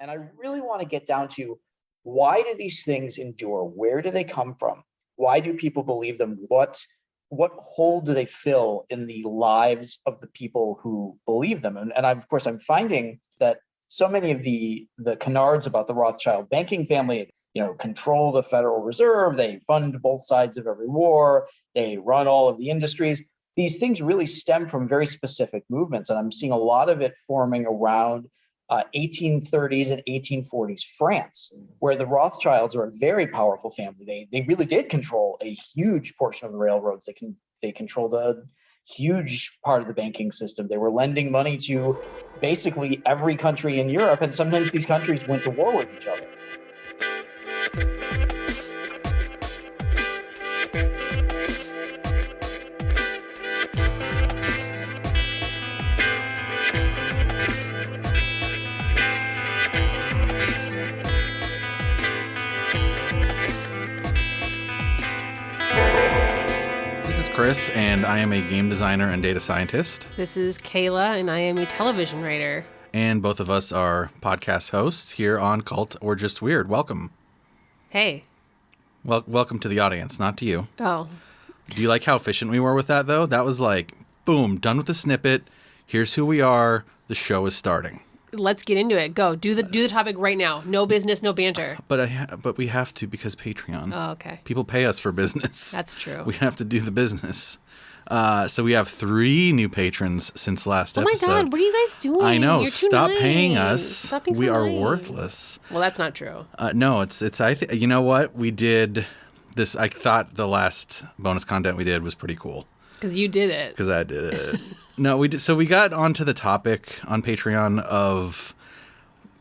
And I really want to get down to, why do these things endure? Where do they come from? Why do people believe them? What hole do they fill in the lives of the people who believe them? And of course, I'm finding that so many of the canards about the Rothschild banking family, control the Federal Reserve, they fund both sides of every war, they run all of the industries. These things really stem from very specific movements. And I'm seeing a lot of it forming around 1830s and 1840s France, where the Rothschilds are a very powerful family. They really did control a huge portion of the railroads. They controlled a huge part of the banking system. They were lending money to basically every country in Europe, and sometimes these countries went to war with each other. Chris, and I am a game designer and data scientist. This is Kayla, and I am a television writer. And both of us are podcast hosts here on Cult or Just Weird. Welcome. Hey. Well, welcome to the audience, not to you. Oh. Do you like how efficient we were with that, though? That was like, boom, done with the snippet. Here's who we are. The show is starting. Let's get into it. Go. Do the topic right now. No business, no banter. But we have to, because Patreon. Oh, okay. People pay us for business. That's true. We have to do the business. So we have 3 new patrons since last episode. Oh my God, what are you guys doing? I know. You're Stop nice. paying us. Stop being we so are nice. worthless. Well, that's not true. No, it's. You know what? We did this. I thought the last bonus content we did was pretty cool. Because you did it. Because I did it. No, we did. So we got onto the topic on Patreon of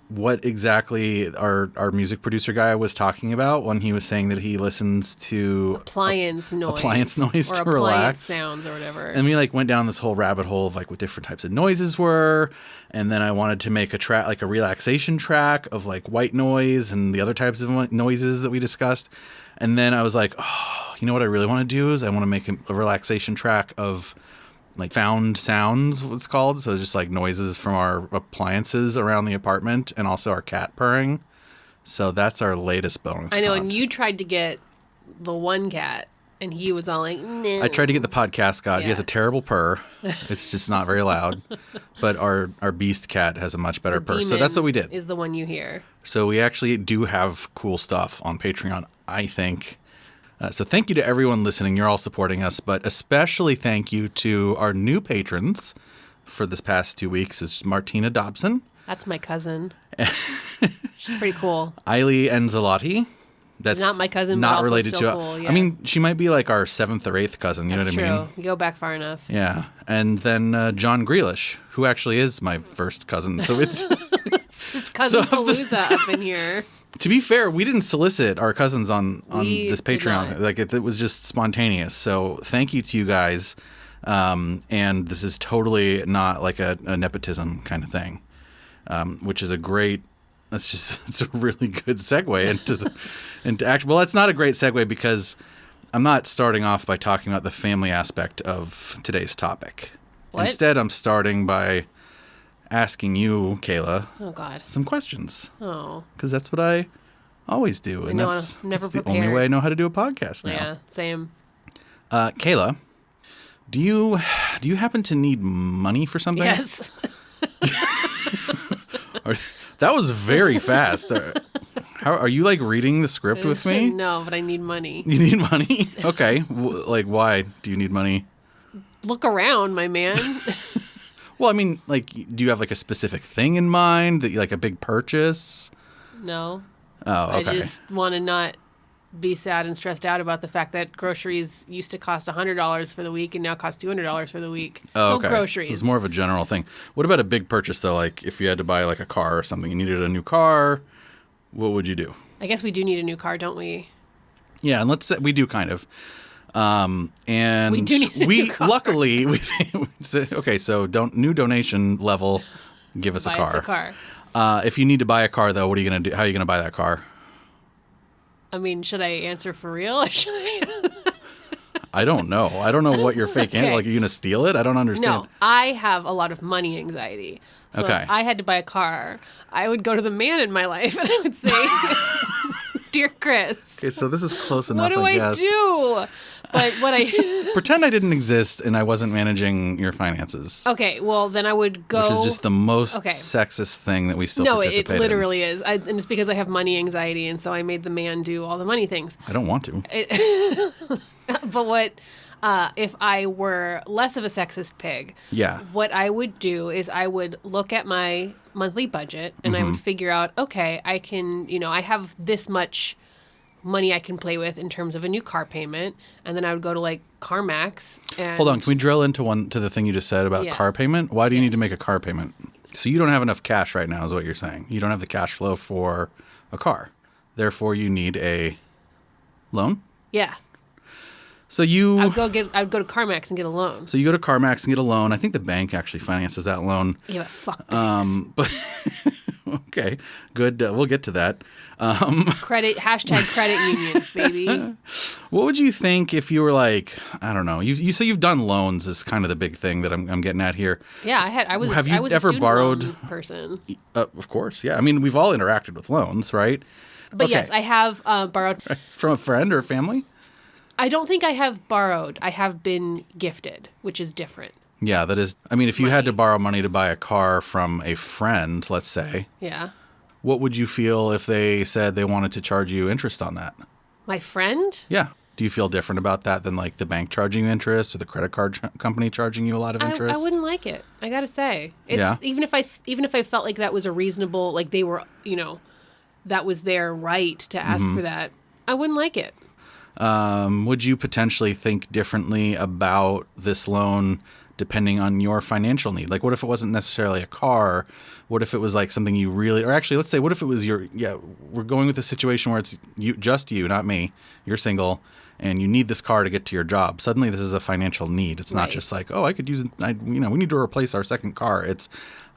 what exactly our music producer guy was talking about when he was saying that he listens to appliance noise to or relax, sounds or whatever. And we went down this whole rabbit hole of what different types of noises were, and then I wanted to make a track, a relaxation track of white noise and the other types of noises that we discussed. And then I was like, oh, you know what I really want to do is I want to make a relaxation track of found sounds, what it's called. So just noises from our appliances around the apartment and also our cat purring. So that's our latest bonus. I know, and you tried to get the one cat, and he was all like, no. I tried to get the podcast god. Yeah. He has a terrible purr. It's just not very loud. But our beast cat has a much better purr. So that's what we did. Is the one you hear. So we actually do have cool stuff on Patreon, I think. So thank you to everyone listening. You're all supporting us, but especially thank you to our new patrons for this past 2 weeks. Is Martina Dobson. That's my cousin. She's pretty cool. Eillie Anzilotti. That's not my cousin, not but also related still to. Cool, yeah. I mean, she might be like our 7th or 8th cousin. You That's know what I mean? True. You go back far enough. Yeah, and then John Grealish, who actually is my first cousin. So it's it's just cousin Palooza up in here. To be fair, we didn't solicit our cousins on this Patreon. It was just spontaneous. So thank you to you guys. And this is totally not like a nepotism kind of thing, which is it's a really good segue into action. Well, it's not a great segue because I'm not starting off by talking about the family aspect of today's topic. What? Instead, I'm starting by asking you, Kayla, some questions. Oh. Because that's what I always do. And that's the only way I know how to do a podcast now. Yeah, same. Kayla, do you happen to need money for something? Yes. That was very fast. Are you reading the script with me? No, but I need money. You need money? Okay. Why do you need money? Look around, my man. Well, I mean, do you have a specific thing in mind that a big purchase? No. Oh, okay. I just want to not be sad and stressed out about the fact that groceries used to cost $100 for the week and now cost $200 for the week. Oh, okay. So groceries. It's more of a general thing. What about a big purchase though? If you had to buy a car or something, you needed a new car, what would you do? I guess we do need a new car, don't we? Yeah, and let's say we do kind of. And we do need a new car. Luckily we said, okay, so new donation level, give us a car. Buy us a car. If you need to buy a car though, what are you going to do? How are you going to buy that car? I mean, should I answer for real or should I? I don't know. I don't know what you're faking. Okay. Like, you're going to steal it? I don't understand. No, I have a lot of money anxiety. So Okay. if I had to buy a car, I would go to the man in my life and I would say, "Dear Chris, Okay, so this is close enough, what do I I guess. do?" But what I Pretend I didn't exist and I wasn't managing your finances. okay, well then I would go. Which is just the most Okay. sexist thing that we still No, it participate in. literally is, and it's because I have money anxiety, and so I made the man do all the money things. I don't want to. But what if I were less of a sexist pig? Yeah. What I would do is I would look at my monthly budget and I would figure out, okay, I can, I have this much money I can play with in terms of a new car payment, and then I would go to like CarMax and Hold on, can we drill into the thing you just said about Yeah. car payment? Why do you need to make a car payment? So you don't have enough cash right now is what you're saying. You don't have the cash flow for a car. Therefore you need a loan? yeah, So you I'd go to CarMax and get a loan. So you go to CarMax and get a loan. I think the bank actually finances that loan. Yeah, but fuck banks. But okay, good. We'll get to that. Credit unions, baby. What would you think if you were like, I don't know, you say you've done loans is kind of the big thing that I'm getting at here. Yeah, I was Have you I was ever a student borrowed- loan person. Of course, yeah. I mean, we've all interacted with loans, right? But Okay. yes, I have borrowed. From a friend or a family? I don't think I have borrowed. I have been gifted, which is different. Yeah, that is. I mean, if you had to Money. borrow money to buy a car from a friend, let's say, Yeah. what would you feel if they said they wanted to charge you interest on that? My friend? Yeah. Do you feel different about that than like the bank charging you interest or the credit card company charging you a lot of interest? I wouldn't like it. I gotta say, it's, Yeah. Even if I felt like that was a reasonable, like they were, that was their right to ask Mm-hmm. for that, I wouldn't like it. Would you potentially think differently about this loan depending on your financial need? Like, what if it wasn't necessarily a car? What if it was like something you really, or actually, let's say, what if it was we're going with a situation where it's just you, not me. You're single and you need this car to get to your job. Suddenly this is a financial need. It's not Right. just like, oh, I could use it. We need to replace our second car. It's,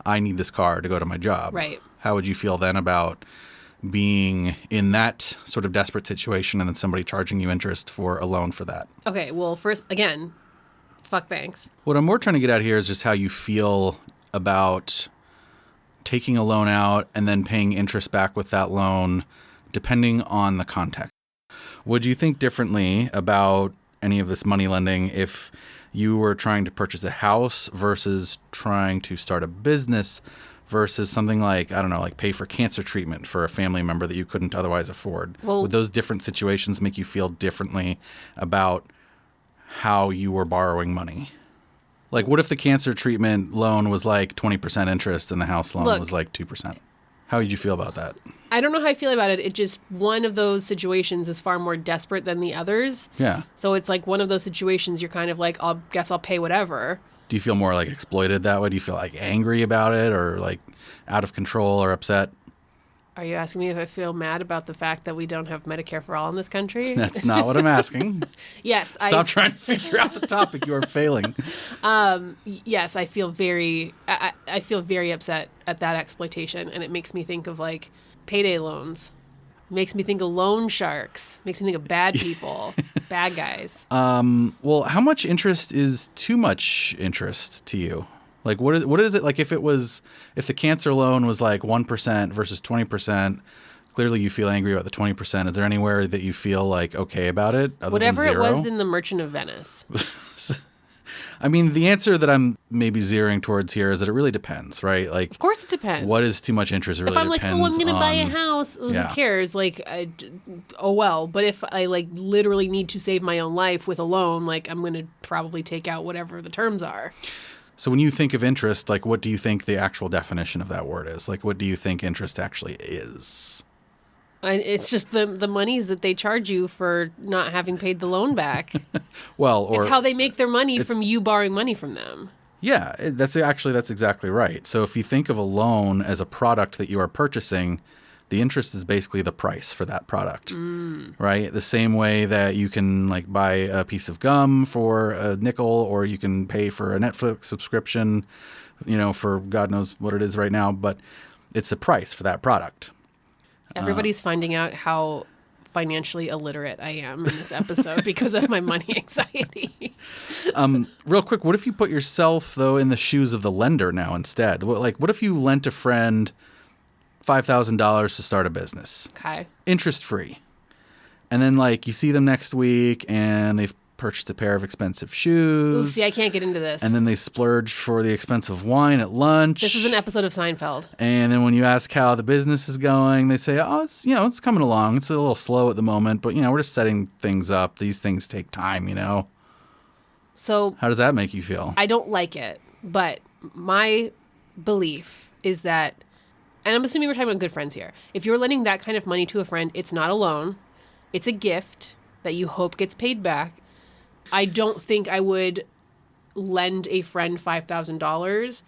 I need this car to go to my job. Right. How would you feel then about being in that sort of desperate situation and then somebody charging you interest for a loan for that? Okay, well, first, again, fuck banks. What I'm more trying to get at here is just how you feel about taking a loan out and then paying interest back with that loan, depending on the context. Would you think differently about any of this money lending if you were trying to purchase a house versus trying to start a business versus something like, I don't know, like pay for cancer treatment for a family member that you couldn't otherwise afford? Well- Would those different situations make you feel differently about how you were borrowing money? Like, what if the cancer treatment loan was like 20% interest and the house loan Look. was like 2%? How would you feel about that? I don't know how I feel about it. It just, one of those situations is far more desperate than the others. Yeah. So it's like one of those situations you're kind of like, I'll pay whatever. Do you feel more like exploited that way? Do you feel like angry about it or like out of control or upset? Are you asking me if I feel mad about the fact that we don't have Medicare for all in this country? That's not what I'm asking. Yes. Stop trying to figure out the topic. You are failing. Yes, I feel very upset at that exploitation, and it makes me think of like payday loans. It makes me think of loan sharks. It makes me think of bad people, bad guys. Well, how much interest is too much interest to you? Like, what is it like if the cancer loan was like 1% versus 20%? Clearly, you feel angry about the 20%. Is there anywhere that you feel like okay about it? Other Whatever than it zero? was in The Merchant of Venice. I mean, the answer that I'm maybe zeroing towards here is that it really depends, right? Like, Of course, it depends. what is too much interest? It really If I'm like, depends oh, I'm going to buy a on- house, Yeah. who cares? Like, oh well. But if I like literally need to save my own life with a loan, like I'm going to probably take out whatever the terms are. So when you think of interest, like, what do you think the actual definition of that word is? Like, what do you think interest actually is? And it's just the monies that they charge you for not having paid the loan back. Well, or It's how they make their money from you borrowing money from them. yeah, that's exactly right. So if you think of a loan as a product that you are purchasing, the interest is basically the price for that product, right? The same way that you can like buy a piece of gum for a nickel, or you can pay for a Netflix subscription, for God knows what it is right now, but it's a price for that product. Everybody's finding out how financially illiterate I am in this episode because of my money anxiety. Real quick, what if you put yourself, though, in the shoes of the lender now instead? What if you lent a friend $5,000 to start a business? Okay. Interest-free. And then, like, you see them next week and they've purchased a pair of expensive shoes. Ooh, see, I can't get into this. And then they splurge for the expensive wine at lunch. This is an episode of Seinfeld. And then when you ask how the business is going, they say, oh, it's coming along. It's a little slow at the moment, but, we're just setting things up. These things take time, So How does that make you feel? I don't like it, but my belief is that, and I'm assuming we're talking about good friends here. If you're lending that kind of money to a friend, it's not a loan. It's a gift that you hope gets paid back. I don't think I would lend a friend $5,000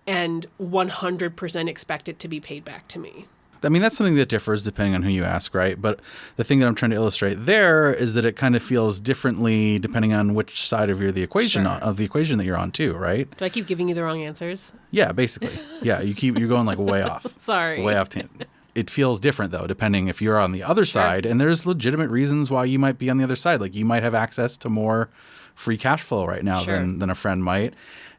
and 100% expect it to be paid back to me. I mean, that's something that differs depending on who you ask, right? But the thing that I'm trying to illustrate there is that it kind of feels differently depending on which side of the equation that you're on too, right? Do I keep giving you the wrong answers? Yeah, basically. Yeah, you're going like way off. Sorry. Way off tangent. It feels different, though, depending if you're on the other side. And there's legitimate reasons why you might be on the other side. Like, you might have access to more free cash flow right now than a friend might.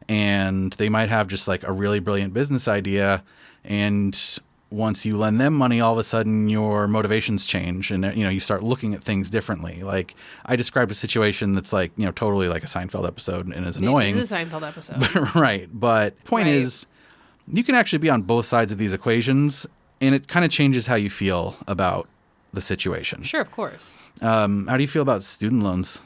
And they might have just, like, a really brilliant business idea. And once you lend them money, all of a sudden your motivations change. And, you start looking at things differently. Like, I described a situation that's, like, totally like a Seinfeld episode and is annoying. It is a Seinfeld episode. Right. But point is, you can actually be on both sides of these equations. And it kind of changes how you feel about the situation. Sure, of course. How do you feel about student loans?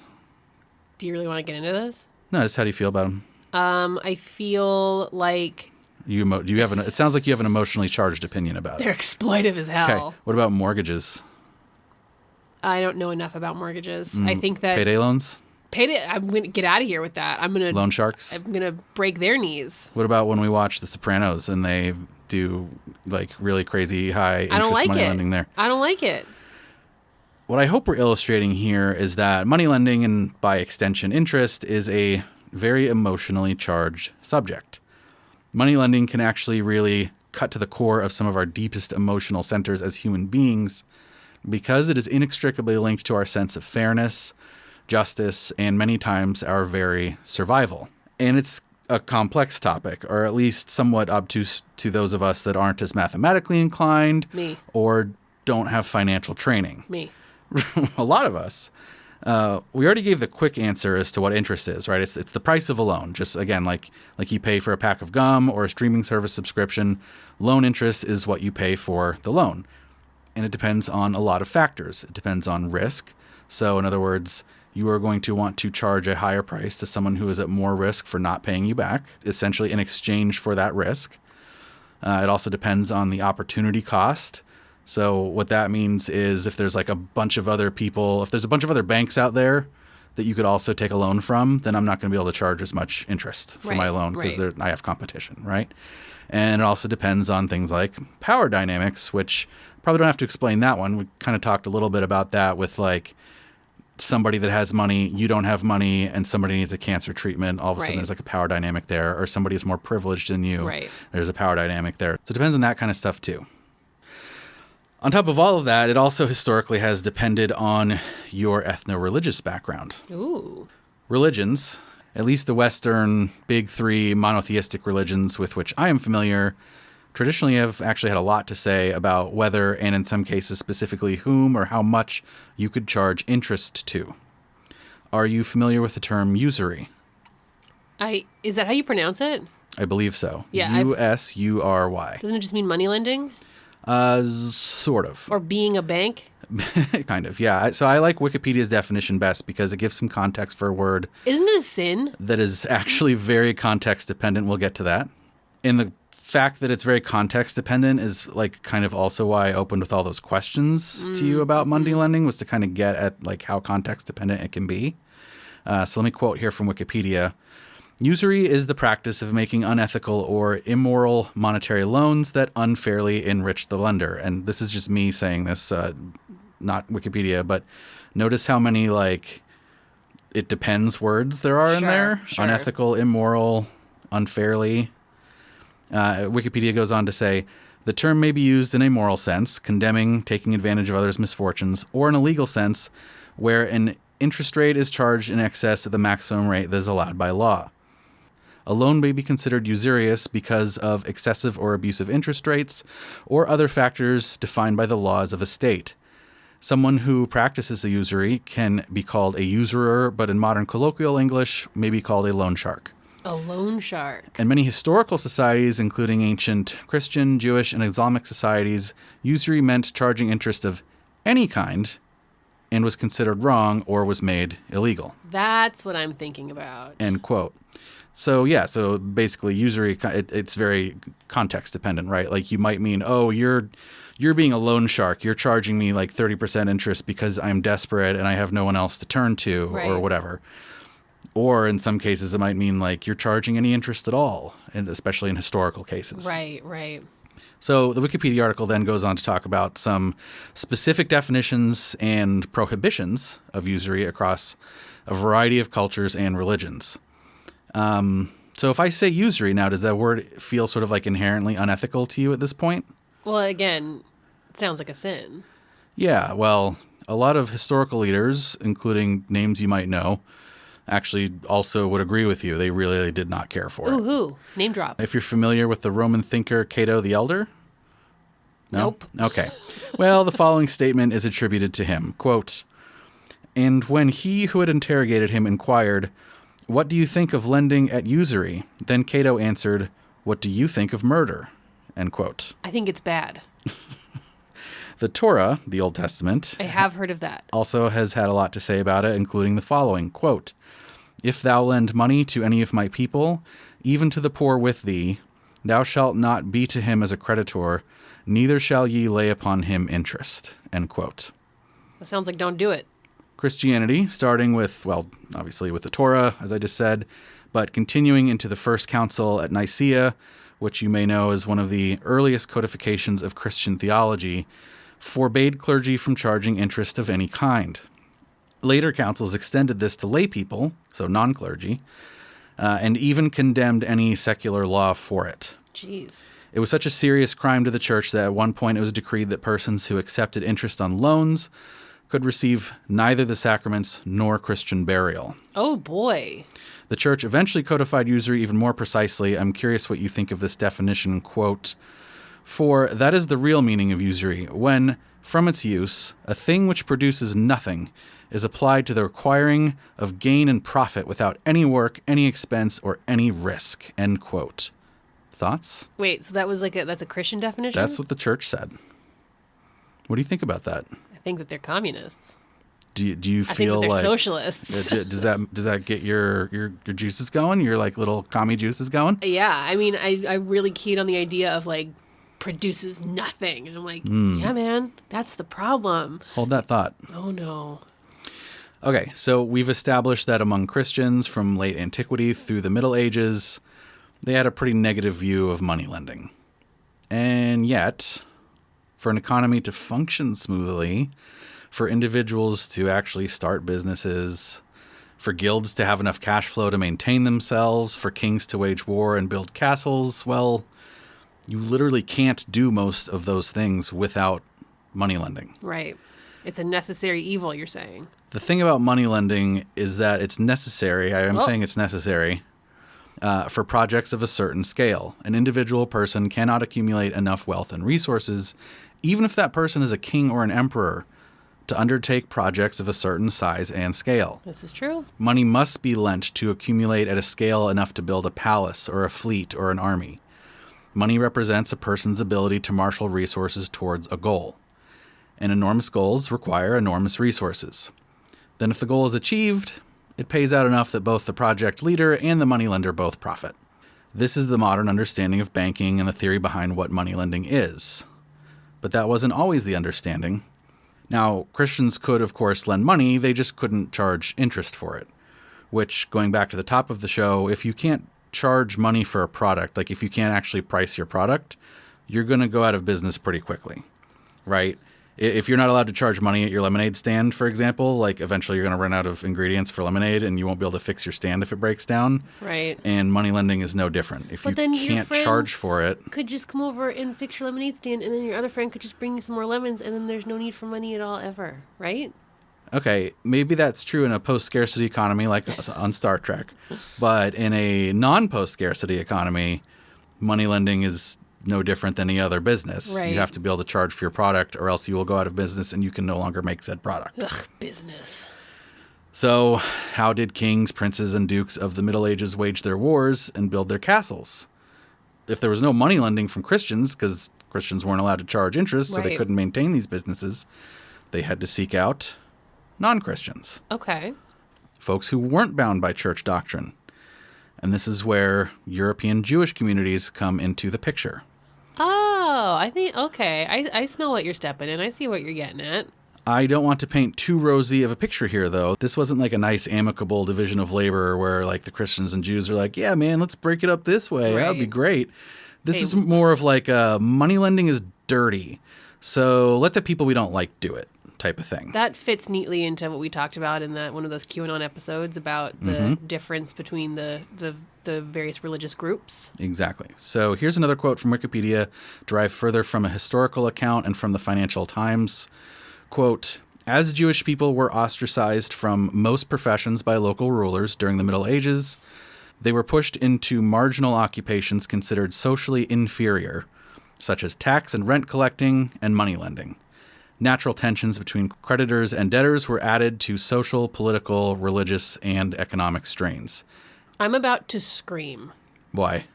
Do you really want to get into this? No, just how do you feel about them? I feel like it sounds like you have an emotionally charged opinion about they're it. exploitive as hell. Okay. What about mortgages? I don't know enough about mortgages. I think that payday loans? I'm going to get out of here with that. Loan sharks? I'm going to break their knees. What about when we watch The Sopranos and they do like really crazy high interest money lending there? I don't like it. What I hope we're illustrating here is that money lending, and by extension interest, is a very emotionally charged subject. Money lending can actually really cut to the core of some of our deepest emotional centers as human beings because it is inextricably linked to our sense of fairness, justice, and many times our very survival. And it's a complex topic, or at least somewhat obtuse to those of us that aren't as mathematically inclined. Me. Or don't have financial training. Me. A lot of us. We already gave the quick answer as to what interest is, right? It's the price of a loan. Just again, like you pay for a pack of gum or a streaming service subscription, loan interest is what you pay for the loan. And it depends on a lot of factors. It depends on risk. So in other words, you are going to want to charge a higher price to someone who is at more risk for not paying you back, essentially in exchange for that risk. It also depends on the opportunity cost. So what that means is if there's like a bunch of other people, if there's a bunch of other banks out there that you could also take a loan from, then I'm not going to be able to charge as much interest for my loan because I have competition, right? And it also depends on things like power dynamics, which probably don't have to explain that one. We kind of talked a little bit about that with like somebody that has money, you don't have money, and somebody needs a cancer treatment. All of a sudden there's like a power dynamic there, or somebody is more privileged than you. Right. There's a power dynamic there. So it depends on that kind of stuff too. On top of all of that, it also historically has depended on your ethno-religious background. Ooh. Religions, at least the Western big three monotheistic religions with which I am familiar, traditionally have actually had a lot to say about whether, and in some cases specifically whom or how much you could charge interest to. Are you familiar with the term usury? Is that how you pronounce it? I believe so. Yeah. Usury. Doesn't it just mean money lending? Sort of. Or being a bank? Kind of, yeah. So I like Wikipedia's definition best because it gives some context for a word. Isn't it a sin? That is actually very context dependent. We'll get to that. And the fact that it's very context dependent is like kind of also why I opened with all those questions to you about money lending, was to kind of get at like how context dependent it can be. So let me quote here from Wikipedia. Usury is the practice of making unethical or immoral monetary loans that unfairly enrich the lender. And this is just me saying this, not Wikipedia, but notice how many like it depends words there are in there. Sure. Unethical, immoral, unfairly. Wikipedia goes on to say, The term may be used in a moral sense, condemning taking advantage of others' misfortunes, or in a legal sense, where an interest rate is charged in excess of the maximum rate that is allowed by law. A loan may be considered usurious because of excessive or abusive interest rates or other factors defined by the laws of a state. Someone who practices a usury can be called a usurer, but in modern colloquial English may be called a loan shark. A loan shark. In many historical societies, including ancient Christian, Jewish, and Islamic societies, usury meant charging interest of any kind and was considered wrong or was made illegal. That's what I'm thinking about. End quote. So basically usury, it's very context dependent, right? Like you might mean, oh, you're being a loan shark. You're charging me like 30% interest because I'm desperate and I have no one else to turn to or whatever. Or in some cases, it might mean like you're charging any interest at all, and especially in historical cases. Right. So the Wikipedia article then goes on to talk about some specific definitions and prohibitions of usury across a variety of cultures and religions. So if I say usury now, does that word feel sort of like inherently unethical to you at this point? Well, again, it sounds like a sin. Yeah, well, a lot of historical leaders, including names you might know, actually also would agree with you. They really did not care for it. Ooh, who? Name drop. If you're familiar with the Roman thinker Cato the Elder? No? Nope. Okay. Well, the following statement is attributed to him. Quote, "And when he who had interrogated him inquired, 'What do you think of lending at usury?' Then Cato answered, 'What do you think of murder?'" End quote. I think it's bad. The Torah, the Old Testament, I have heard of that. also has had a lot to say about it, including the following, quote, "If thou lend money to any of my people, even to the poor with thee, thou shalt not be to him as a creditor, neither shall ye lay upon him interest." End quote. That sounds like don't do it. Christianity, starting with, well, obviously with the Torah, as I just said, but continuing into the First Council at Nicaea, which you may know is one of the earliest codifications of Christian theology, forbade clergy from charging interest of any kind. Later councils extended this to lay people, so non-clergy, and even condemned any secular law for it. Jeez. It was such a serious crime to the church that at one point it was decreed that persons who accepted interest on loans could receive neither the sacraments nor Christian burial. Oh, boy. The church eventually codified usury even more precisely. I'm curious what you think of this definition, quote, "For that is the real meaning of usury, when, from its use, a thing which produces nothing is applied to the acquiring of gain and profit without any work, any expense, or any risk." End quote. Thoughts? Wait, so that was that's a Christian definition? That's what the church said. What do you think about that? I think that they're communists. Do you I think that feel they're like socialists. does that get your juices going? Your like little commie juices going? Yeah, I mean, I really keyed on the idea of like produces nothing, and I'm like, yeah, man, that's the problem. Hold that thought. Oh no. Okay, so we've established that among Christians from late antiquity through the Middle Ages, they had a pretty negative view of money lending. And yet, for an economy to function smoothly, for individuals to actually start businesses, for guilds to have enough cash flow to maintain themselves, for kings to wage war and build castles, well, you literally can't do most of those things without money lending. Right. It's a necessary evil, you're saying. The thing about money lending is that it's necessary. I am saying it's necessary for projects of a certain scale. An individual person cannot accumulate enough wealth and resources, even if that person is a king or an emperor, to undertake projects of a certain size and scale. This is true. Money must be lent to accumulate at a scale enough to build a palace or a fleet or an army. Money represents a person's ability to marshal resources towards a goal. And enormous goals require enormous resources. Then if the goal is achieved, it pays out enough that both the project leader and the moneylender both profit. This is the modern understanding of banking and the theory behind what moneylending is. But that wasn't always the understanding. Now, Christians could, of course, lend money, they just couldn't charge interest for it. Which, going back to the top of the show, if you can't charge money for a product, like if you can't actually price your product, you're going to go out of business pretty quickly, right? If you're not allowed to charge money at your lemonade stand, for example, like eventually you're going to run out of ingredients for lemonade and you won't be able to fix your stand if it breaks down. Right. And money lending is no different. If But you then your can't friend charge for it. could just come over and fix your lemonade stand, and then your other friend could just bring you some more lemons, and then there's no need for money at all ever, right? Okay, maybe that's true in a post-scarcity economy like on Star Trek. But in a non-post-scarcity economy, money lending is no different than any other business. Right. You have to be able to charge for your product or else you will go out of business and you can no longer make said product. Ugh, business. So how did kings, princes, and dukes of the Middle Ages wage their wars and build their castles? If there was no money lending from Christians, because Christians weren't allowed to charge interest, so they Right. couldn't maintain these businesses, they had to seek out non-Christians, Okay. folks who weren't bound by church doctrine. And this is where European Jewish communities come into the picture. Oh, I think, okay. I smell what you're stepping in. I see what you're getting at. I don't want to paint too rosy of a picture here, though. This wasn't like a nice, amicable division of labor where like the Christians and Jews are like, yeah, man, let's break it up this way. That would be Right. great. This Hey. is more of like money lending is dirty. So let the people we don't like do it type of thing. That fits neatly into what we talked about in one of those QAnon episodes about the difference between the various religious groups. Exactly. So here's another quote from Wikipedia, derived further from a historical account and from the Financial Times. Quote, as Jewish people were ostracized from most professions by local rulers during the Middle Ages, they were pushed into marginal occupations considered socially inferior, such as tax and rent collecting and money lending. Natural tensions between creditors and debtors were added to social, political, religious, and economic strains. I'm about to scream Why?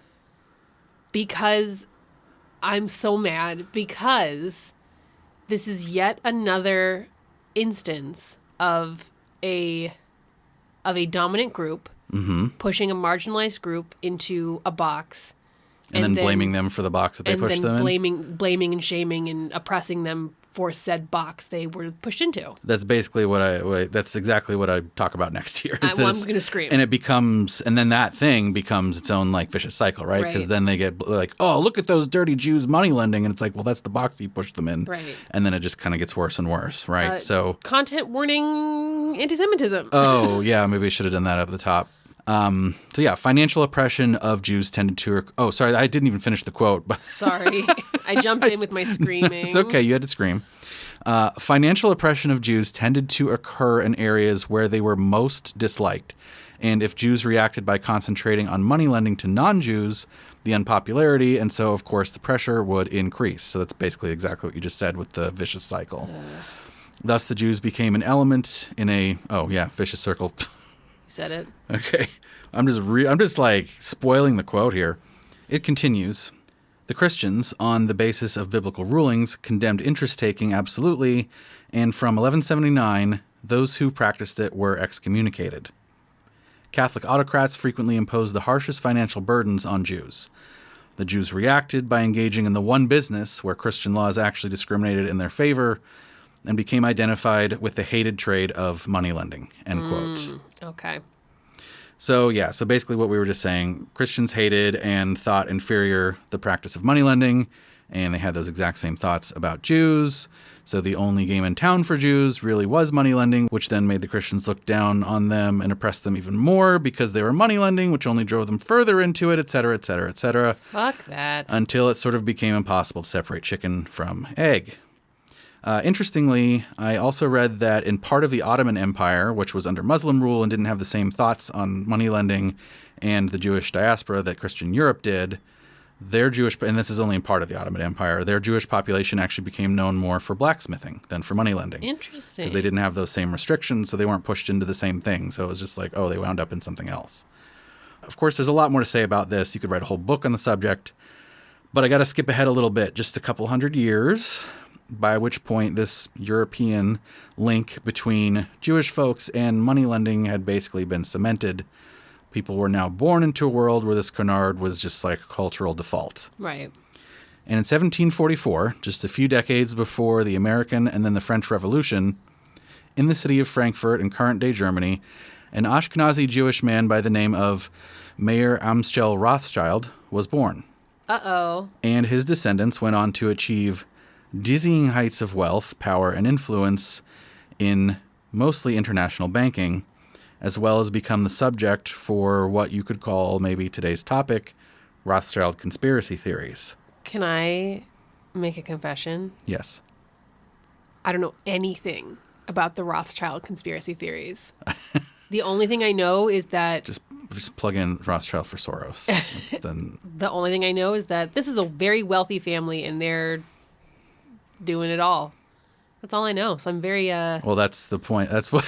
because I'm so mad because this is yet another instance of a dominant group pushing a marginalized group into a box And then blaming them for the box that they pushed them in? blaming and shaming and oppressing them for said box they were pushed into. That's basically that's exactly what I talk about next here. I'm going to scream. And then that thing becomes its own like vicious cycle, right? Because Right. then they get like, oh, look at those dirty Jews money lending. And it's like, well, that's the box you pushed them in. Right. And then it just kind of gets worse and worse, right? So, Content warning anti-Semitism. oh, yeah, maybe I should have done that up at the top. So yeah, financial oppression of Jews tended to, oh, sorry, I didn't even finish the quote, but Sorry. I jumped in with my screaming. it's okay. You had to scream. Financial oppression of Jews tended to occur in areas where they were most disliked. And if Jews reacted by concentrating on money lending to non-Jews, the unpopularity, and so, of course, the pressure would increase. So that's basically exactly what you just said with the vicious cycle. Thus, the Jews became an element in a, vicious circle. Said it. Okay. I'm just like spoiling the quote here. It continues. The Christians, on the basis of biblical rulings, condemned interest-taking absolutely, and from 1179, those who practiced it were excommunicated. Catholic autocrats frequently imposed the harshest financial burdens on Jews. The Jews reacted by engaging in the one business where Christian laws actually discriminated in their favor and became identified with the hated trade of money lending, end quote. Okay. So basically what we were just saying, Christians hated and thought inferior the practice of money lending, and they had those exact same thoughts about Jews. So the only game in town for Jews really was money lending, which then made the Christians look down on them and oppress them even more because they were money lending, which only drove them further into it, et cetera, et cetera, et cetera. Fuck that. Until it sort of became impossible to separate chicken from egg. Interestingly, I also read that in part of the Ottoman Empire, which was under Muslim rule and didn't have the same thoughts on money lending and the Jewish diaspora that Christian Europe did, their Jewish, and this is only in part of the Ottoman Empire, their Jewish population actually became known more for blacksmithing than for money lending. Interesting. Because they didn't have those same restrictions, so they weren't pushed into the same thing. So it was just like, oh, they wound up in something else. Of course, there's a lot more to say about this. You could write a whole book on the subject. But I got to skip ahead a little bit, just a couple hundred years, by which point this European link between Jewish folks and money lending had basically been cemented. People were now born into a world where this canard was just like a cultural default. Right. And in 1744, just a few decades before the American and then the French Revolution, in the city of Frankfurt in current-day Germany, an Ashkenazi Jewish man by the name of Mayer Amschel Rothschild was born. Uh-oh. And his descendants went on to achieve dizzying heights of wealth, power, and influence in mostly international banking, as well as become the subject for what you could call maybe today's topic, Rothschild conspiracy theories. Can I make a confession? Yes. I don't know anything about the Rothschild conspiracy theories. The only thing I know is that... Just plug in Rothschild for Soros. The only thing I know is that this is a very wealthy family and they're doing it all. That's all I know. So I'm very... Well, that's the point. That's what...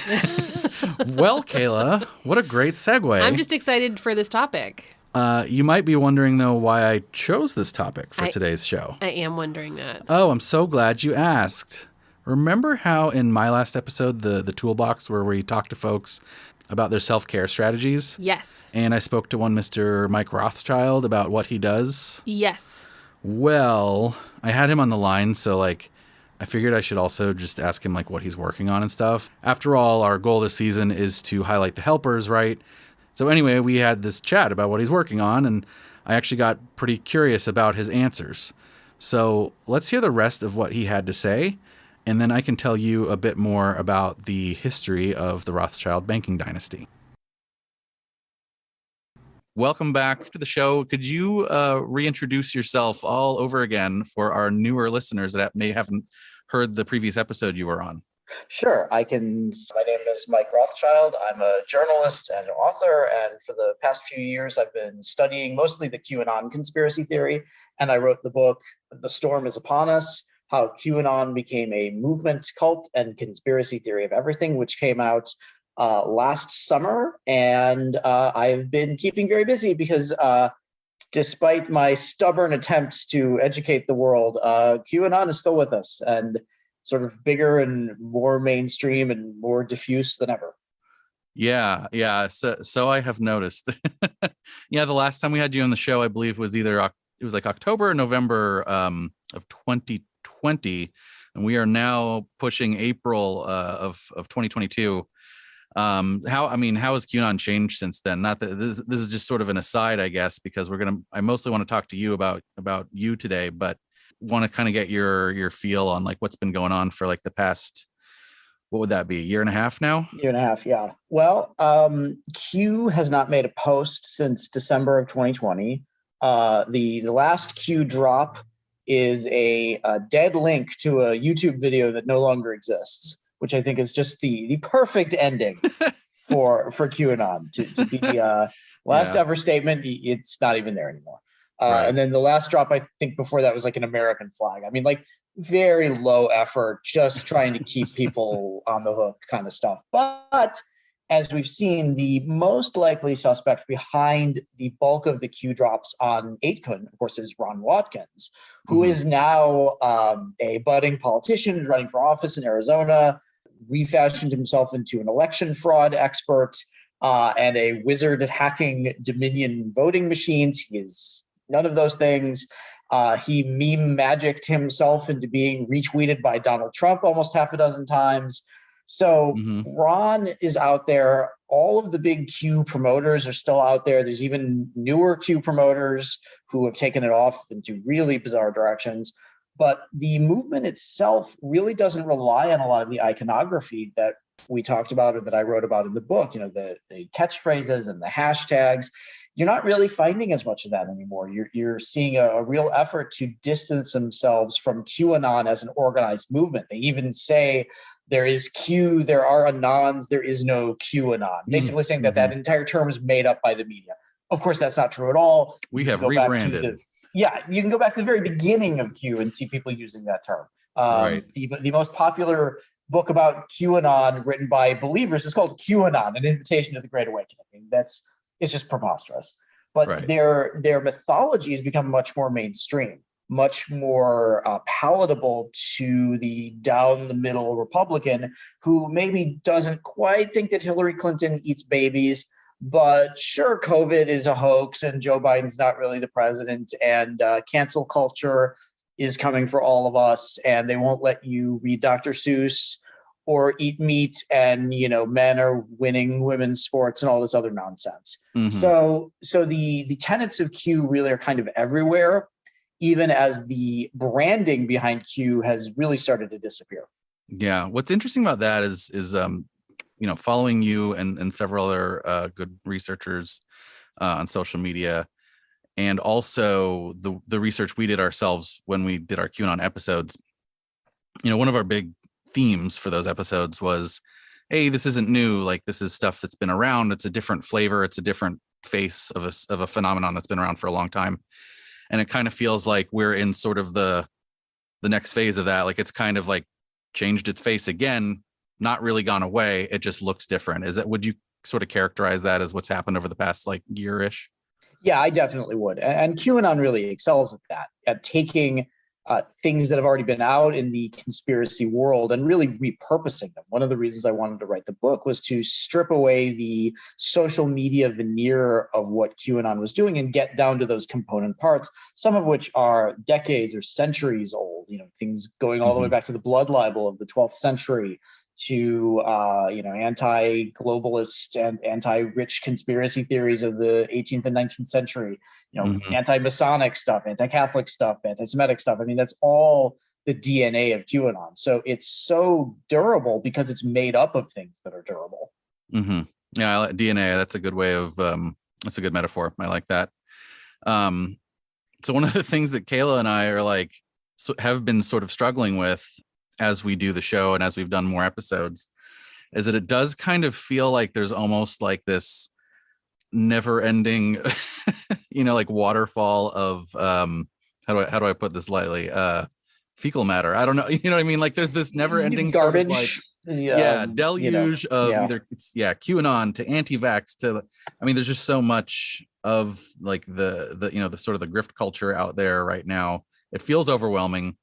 Well, Kayla, what a great segue. I'm just excited for this topic. You might be wondering, though, why I chose this topic for today's show. I am wondering that. Oh, I'm so glad you asked. Remember how in my last episode, the toolbox where we talked to folks about their self-care strategies? Yes. And I spoke to one Mr. Mike Rothschild about what he does? Yes. Well, I had him on the line, so I figured I should also just ask him what he's working on and stuff. After all, our goal this season is to highlight the helpers, right? So anyway, we had this chat about what he's working on, and I actually got pretty curious about his answers. So let's hear the rest of what he had to say, and then I can tell you a bit more about the history of the Rothschild banking dynasty. Welcome back to the show. Could you reintroduce yourself all over again for our newer listeners that may haven't heard the previous episode you were on? Sure, I can. My name is Mike Rothschild. I'm a journalist and author, and for the past few years, I've been studying mostly the QAnon conspiracy theory, and I wrote the book, The Storm is Upon Us, How QAnon Became a Movement, Cult, and Conspiracy Theory of Everything, which came out last summer, and I've been keeping very busy because despite my stubborn attempts to educate the world, QAnon is still with us and sort of bigger and more mainstream and more diffuse than ever. Yeah. So I have noticed. Yeah, the last time we had you on the show, I believe was October or November of 2020, and we are now pushing April of 2022. How has QAnon changed since then? Not that this is just sort of an aside, I guess, because I mostly want to talk to you about you today, but want to kind of get your feel on what's been going on for the past, what would that be, year and a half now? Year and a half, yeah. Well, Q has not made a post since December of 2020. The last Q drop is a dead link to a YouTube video that no longer exists, which I think is just the perfect ending for QAnon to be last ever statement. It's not even there anymore. Right. And then the last drop, I think before that was an American flag. I mean, very low effort, just trying to keep people on the hook kind of stuff. But as we've seen, the most likely suspect behind the bulk of the Q drops on 8kun, of course, is Ron Watkins, who is now a budding politician running for office in Arizona, refashioned himself into an election fraud expert and a wizard at hacking Dominion voting machines. He is none of those things. He meme magicked himself into being retweeted by Donald Trump almost half a dozen times. So Ron is out there. All of the big Q promoters are still out there. There's even newer Q promoters who have taken it off into really bizarre directions. But the movement itself really doesn't rely on a lot of the iconography that we talked about or that I wrote about in the book, the catchphrases and the hashtags. You're not really finding as much of that anymore. You're seeing a real effort to distance themselves from QAnon as an organized movement. They even say there is Q, there are Anons, there is no QAnon. Basically saying that entire term is made up by the media. Of course, that's not true at all. We have rebranded. You can go back to the very beginning of Q and see people using that term. Right. The most popular book about QAnon written by believers is called QAnon, An Invitation to the Great Awakening. It's just preposterous. But their mythology has become much more mainstream, much more palatable to the down-the-middle Republican who maybe doesn't quite think that Hillary Clinton eats babies, but sure, COVID is a hoax and Joe Biden's not really the president, and cancel culture is coming for all of us, and they won't let you read Dr. Seuss or eat meat, and men are winning women's sports and all this other nonsense. So the tenets of Q really are kind of everywhere. even as the branding behind Q has really started to disappear. Yeah. What's interesting about that is following you and several other good researchers on social media, and also the research we did ourselves when we did our QAnon episodes. One of our big themes for those episodes was, hey, this isn't new. Like, this is stuff that's been around. It's a different flavor. It's a different face of a phenomenon that's been around for a long time. And it kind of feels like we're in sort of the next phase of that. Like, it's kind of like changed its face again, not really gone away. It just looks different. Would you sort of characterize that as what's happened over the past like year-ish? Yeah, I definitely would. And QAnon really excels at that, at taking things that have already been out in the conspiracy world and really repurposing them. One of the reasons I wanted to write the book was to strip away the social media veneer of what QAnon was doing and get down to those component parts, some of which are decades or centuries old, things going all the way back to the blood libel of the 12th century, to anti-globalist and anti-rich conspiracy theories of the 18th and 19th century, anti-Masonic stuff, anti-Catholic stuff, anti-Semitic stuff. I mean, that's all the DNA of QAnon. So it's so durable because it's made up of things that are durable. Mm-hmm. Yeah, I like DNA. That's a good way of that's a good metaphor. I like that. So one of the things that Kayla and I are have been sort of struggling with as we do the show and as we've done more episodes is that it does kind of feel like there's almost like this never ending, like waterfall of, how do I put this lightly? Fecal matter. I don't know. You know what I mean? Like there's this never ending garbage. Deluge of either QAnon to anti-vax to, I mean, there's just so much of like the sort of the grift culture out there right now. It feels overwhelming.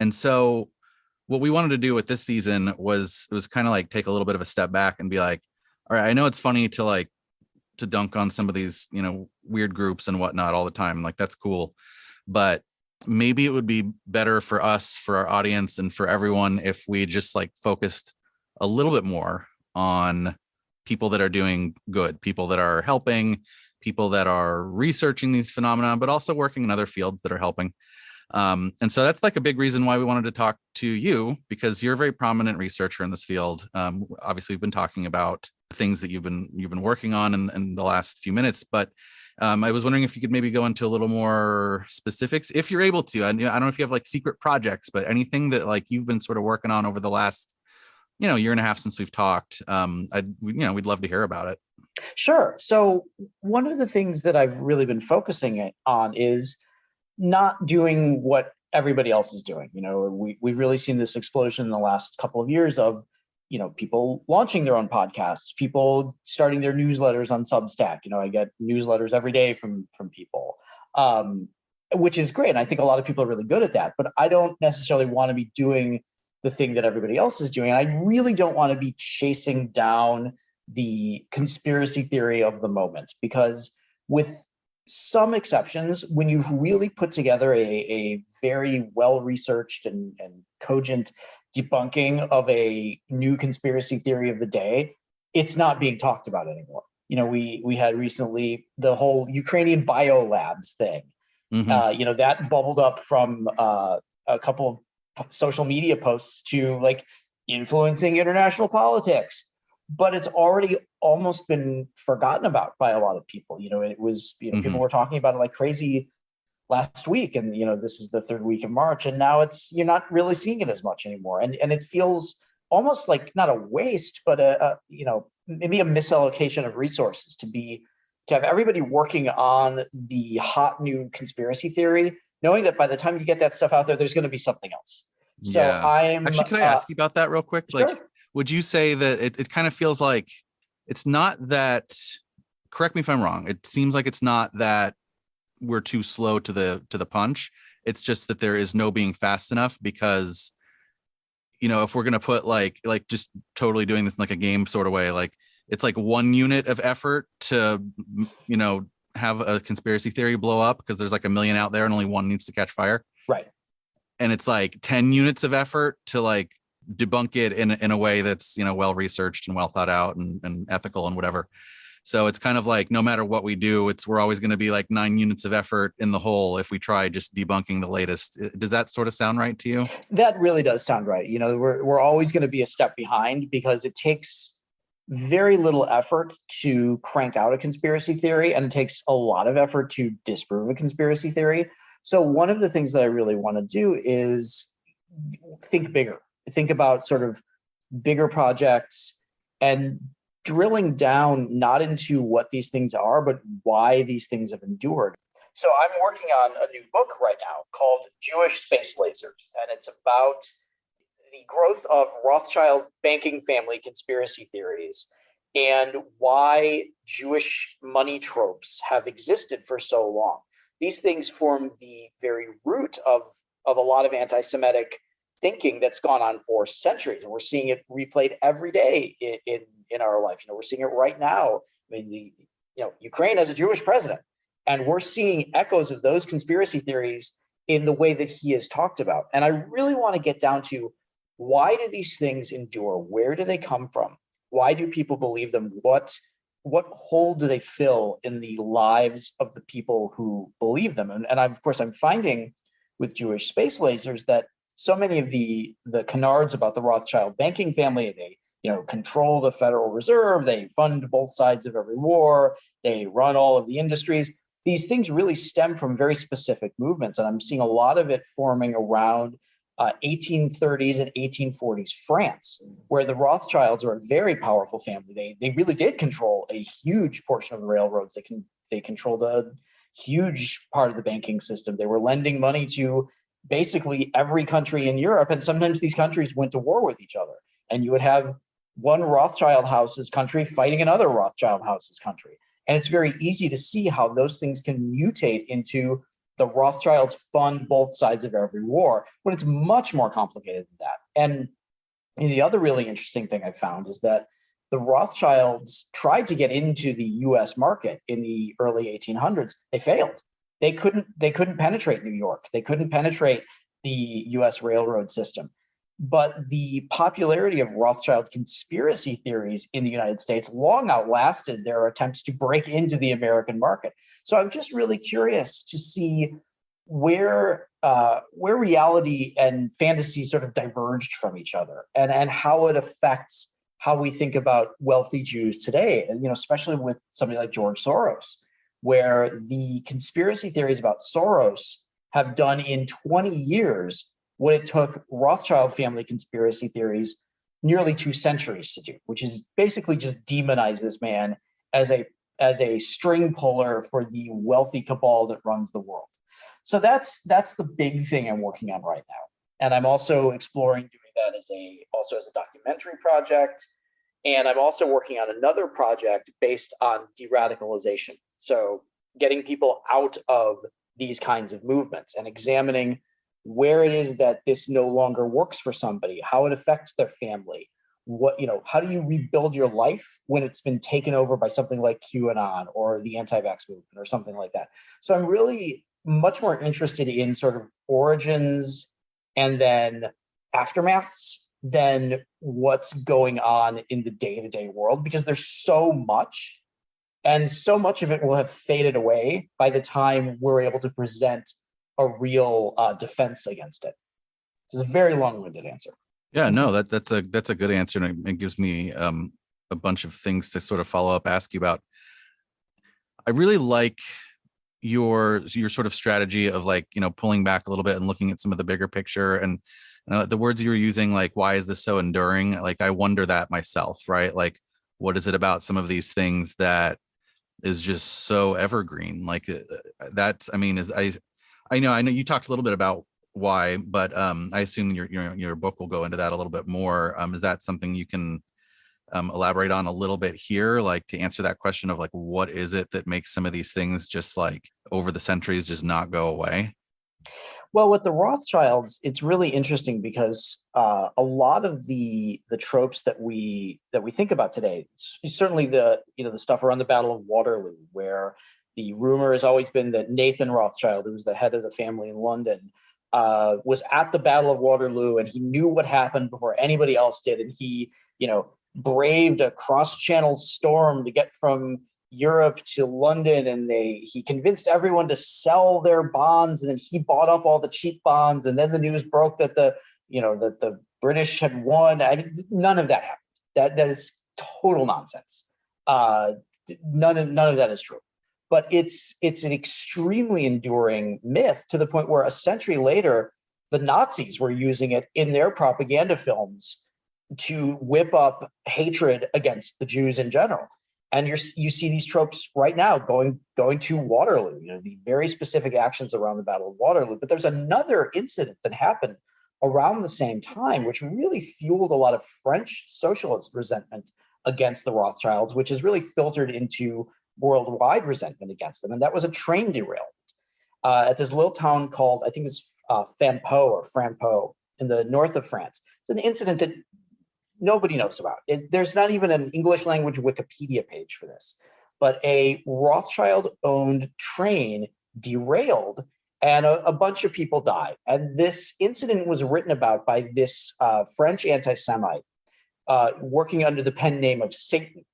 And so what we wanted to do with this season was kind of like take a little bit of a step back and be like, all right, I know it's funny to dunk on some of these, weird groups and whatnot all the time. Like, that's cool. But maybe it would be better for us, for our audience, and for everyone if we just focused a little bit more on people that are doing good, people that are helping, people that are researching these phenomena, but also working in other fields that are helping. And so that's a big reason why we wanted to talk to you, because you're a very prominent researcher in this field. Obviously we've been talking about things that you've been working on in the last few minutes, but I was wondering if you could maybe go into a little more specifics if you're able to. I don't know if you have secret projects, but anything that you've been sort of working on over the last, year and a half since we've talked. We'd love to hear about it. Sure. So one of the things that I've really been focusing on is not doing what everybody else is doing. We've really seen this explosion in the last couple of years of, people launching their own podcasts, people starting their newsletters on Substack. I get newsletters every day from people, which is great. And I think a lot of people are really good at that, but I don't necessarily want to be doing the thing that everybody else is doing. And I really don't want to be chasing down the conspiracy theory of the moment, because with some exceptions, when you've really put together a very well-researched and cogent debunking of a new conspiracy theory of the day, it's not being talked about anymore. We had recently the whole Ukrainian biolabs thing. That bubbled up from a couple of social media posts to influencing international politics. But it's already almost been forgotten about by a lot of people. It was, people were talking about it like crazy last week, and this is the third week of March, and now you're not really seeing it as much anymore, and it feels almost like not a waste, but maybe a misallocation of resources to have everybody working on the hot new conspiracy theory, knowing that by the time you get that stuff out there, there's going to be something else. So Actually, can I ask you about that real quick? Sure. Would you say that it kind of feels like it's not that, correct me if I'm wrong, it seems like it's not that we're too slow to the punch. It's just that there is no being fast enough, because, if we're going to put just totally doing this in a game sort of way, it's 1 unit of effort to, have a conspiracy theory blow up because there's 1 million out there and only one needs to catch fire. Right. And it's 10 units of effort to debunk it in a way that's well researched and well thought out and ethical and whatever. So it's kind of like no matter what we do, we're always going to be like 9 units of effort in the hole if we try just debunking the latest. Does that sort of sound right to you? That really does sound right. We're always going to be a step behind because it takes very little effort to crank out a conspiracy theory, and it takes a lot of effort to disprove a conspiracy theory. So one of the things that I really want to do is think bigger, think about sort of bigger projects and drilling down not into what these things are, but why these things have endured. So I'm working on a new book right now called Jewish Space Lasers, and it's about the growth of Rothschild banking family conspiracy theories and why Jewish money tropes have existed for so long. These things form the very root of a lot of anti-Semitic thinking that's gone on for centuries, and we're seeing it replayed every day in our life. We're seeing it right now. I mean, Ukraine has a Jewish president, and we're seeing echoes of those conspiracy theories in the way that he is talked about. And I really want to get down to, why do these things endure? Where do they come from? Why do people believe them? What hole do they fill in the lives of the people who believe them? And of course, I'm finding with Jewish space lasers that so many of the canards about the Rothschild banking family, they control the Federal Reserve, they fund both sides of every war, they run all of the industries. These things really stem from very specific movements, and I'm seeing a lot of it forming around 1830s and 1840s France, where the Rothschilds are a very powerful family. They really did control a huge portion of the railroads. They controlled a huge part of the banking system. They were lending money to basically every country in Europe, and sometimes these countries went to war with each other. And you would have one Rothschild house's country fighting another Rothschild house's country. And it's very easy to see how those things can mutate into the Rothschilds fund both sides of every war, when it's much more complicated than that. And the other really interesting thing I found is that the Rothschilds tried to get into the US market in the early 1800s. They failed. They couldn't penetrate New York. They couldn't penetrate the US railroad system. But the popularity of Rothschild conspiracy theories in the United States long outlasted their attempts to break into the American market. So I'm just really curious to see where reality and fantasy sort of diverged from each other, and how it affects how we think about wealthy Jews today, and especially with somebody like George Soros, where the conspiracy theories about Soros have done in 20 years what it took Rothschild family conspiracy theories nearly 2 centuries to do, which is basically just demonize this man as a string puller for the wealthy cabal that runs the world. So that's the big thing I'm working on right now. And I'm also exploring doing that as a documentary project. And I'm also working on another project based on de-radicalization. So getting people out of these kinds of movements and examining where it is that this no longer works for somebody, how it affects their family, how do you rebuild your life when it's been taken over by something like QAnon or the anti-vax movement or something like that. So I'm really much more interested in sort of origins and then aftermaths than what's going on in the day-to-day world, because there's so much, and so much of it will have faded away by the time we're able to present a real defense against it. It's a very long-winded answer. Yeah, no, that's a good answer, and it gives me a bunch of things to sort of follow up, ask you about. I really like your sort of strategy of pulling back a little bit and looking at some of the bigger picture, and the words you were using, like, why is this so enduring? Like, I wonder that myself, right? Like, what is it about some of these things that is just so evergreen? Like, I know you talked a little bit about why, but I assume your book will go into that a little bit more. Is that something you can elaborate on a little bit here, like to answer that question of like, what is it that makes some of these things just like over the centuries just not go away? Well, with the Rothschilds, it's really interesting because a lot of the tropes that we think about today, certainly the stuff around the Battle of Waterloo, where the rumor has always been that Nathan Rothschild, who was the head of the family in London, was at the Battle of Waterloo, and he knew what happened before anybody else did, and he braved a cross-channel storm to get from Europe to London, and he convinced everyone to sell their bonds, and then he bought up all the cheap bonds, and then the news broke that the British had won. None of that happened. That is total nonsense. None of that is true. But it's an extremely enduring myth, to the point where a century later, the Nazis were using it in their propaganda films to whip up hatred against the Jews in general. And you see these tropes right now going to Waterloo, the very specific actions around the Battle of Waterloo. But there's another incident that happened around the same time, which really fueled a lot of French socialist resentment against the Rothschilds, which has really filtered into worldwide resentment against them. And that was a train derailment at this little town called, I think it's Frampeau in the north of France. It's an incident that nobody knows about. There's not even an English language Wikipedia page for this, but a Rothschild-owned train derailed and a bunch of people died. And this incident was written about by this French anti-Semite working under the pen name of Satan.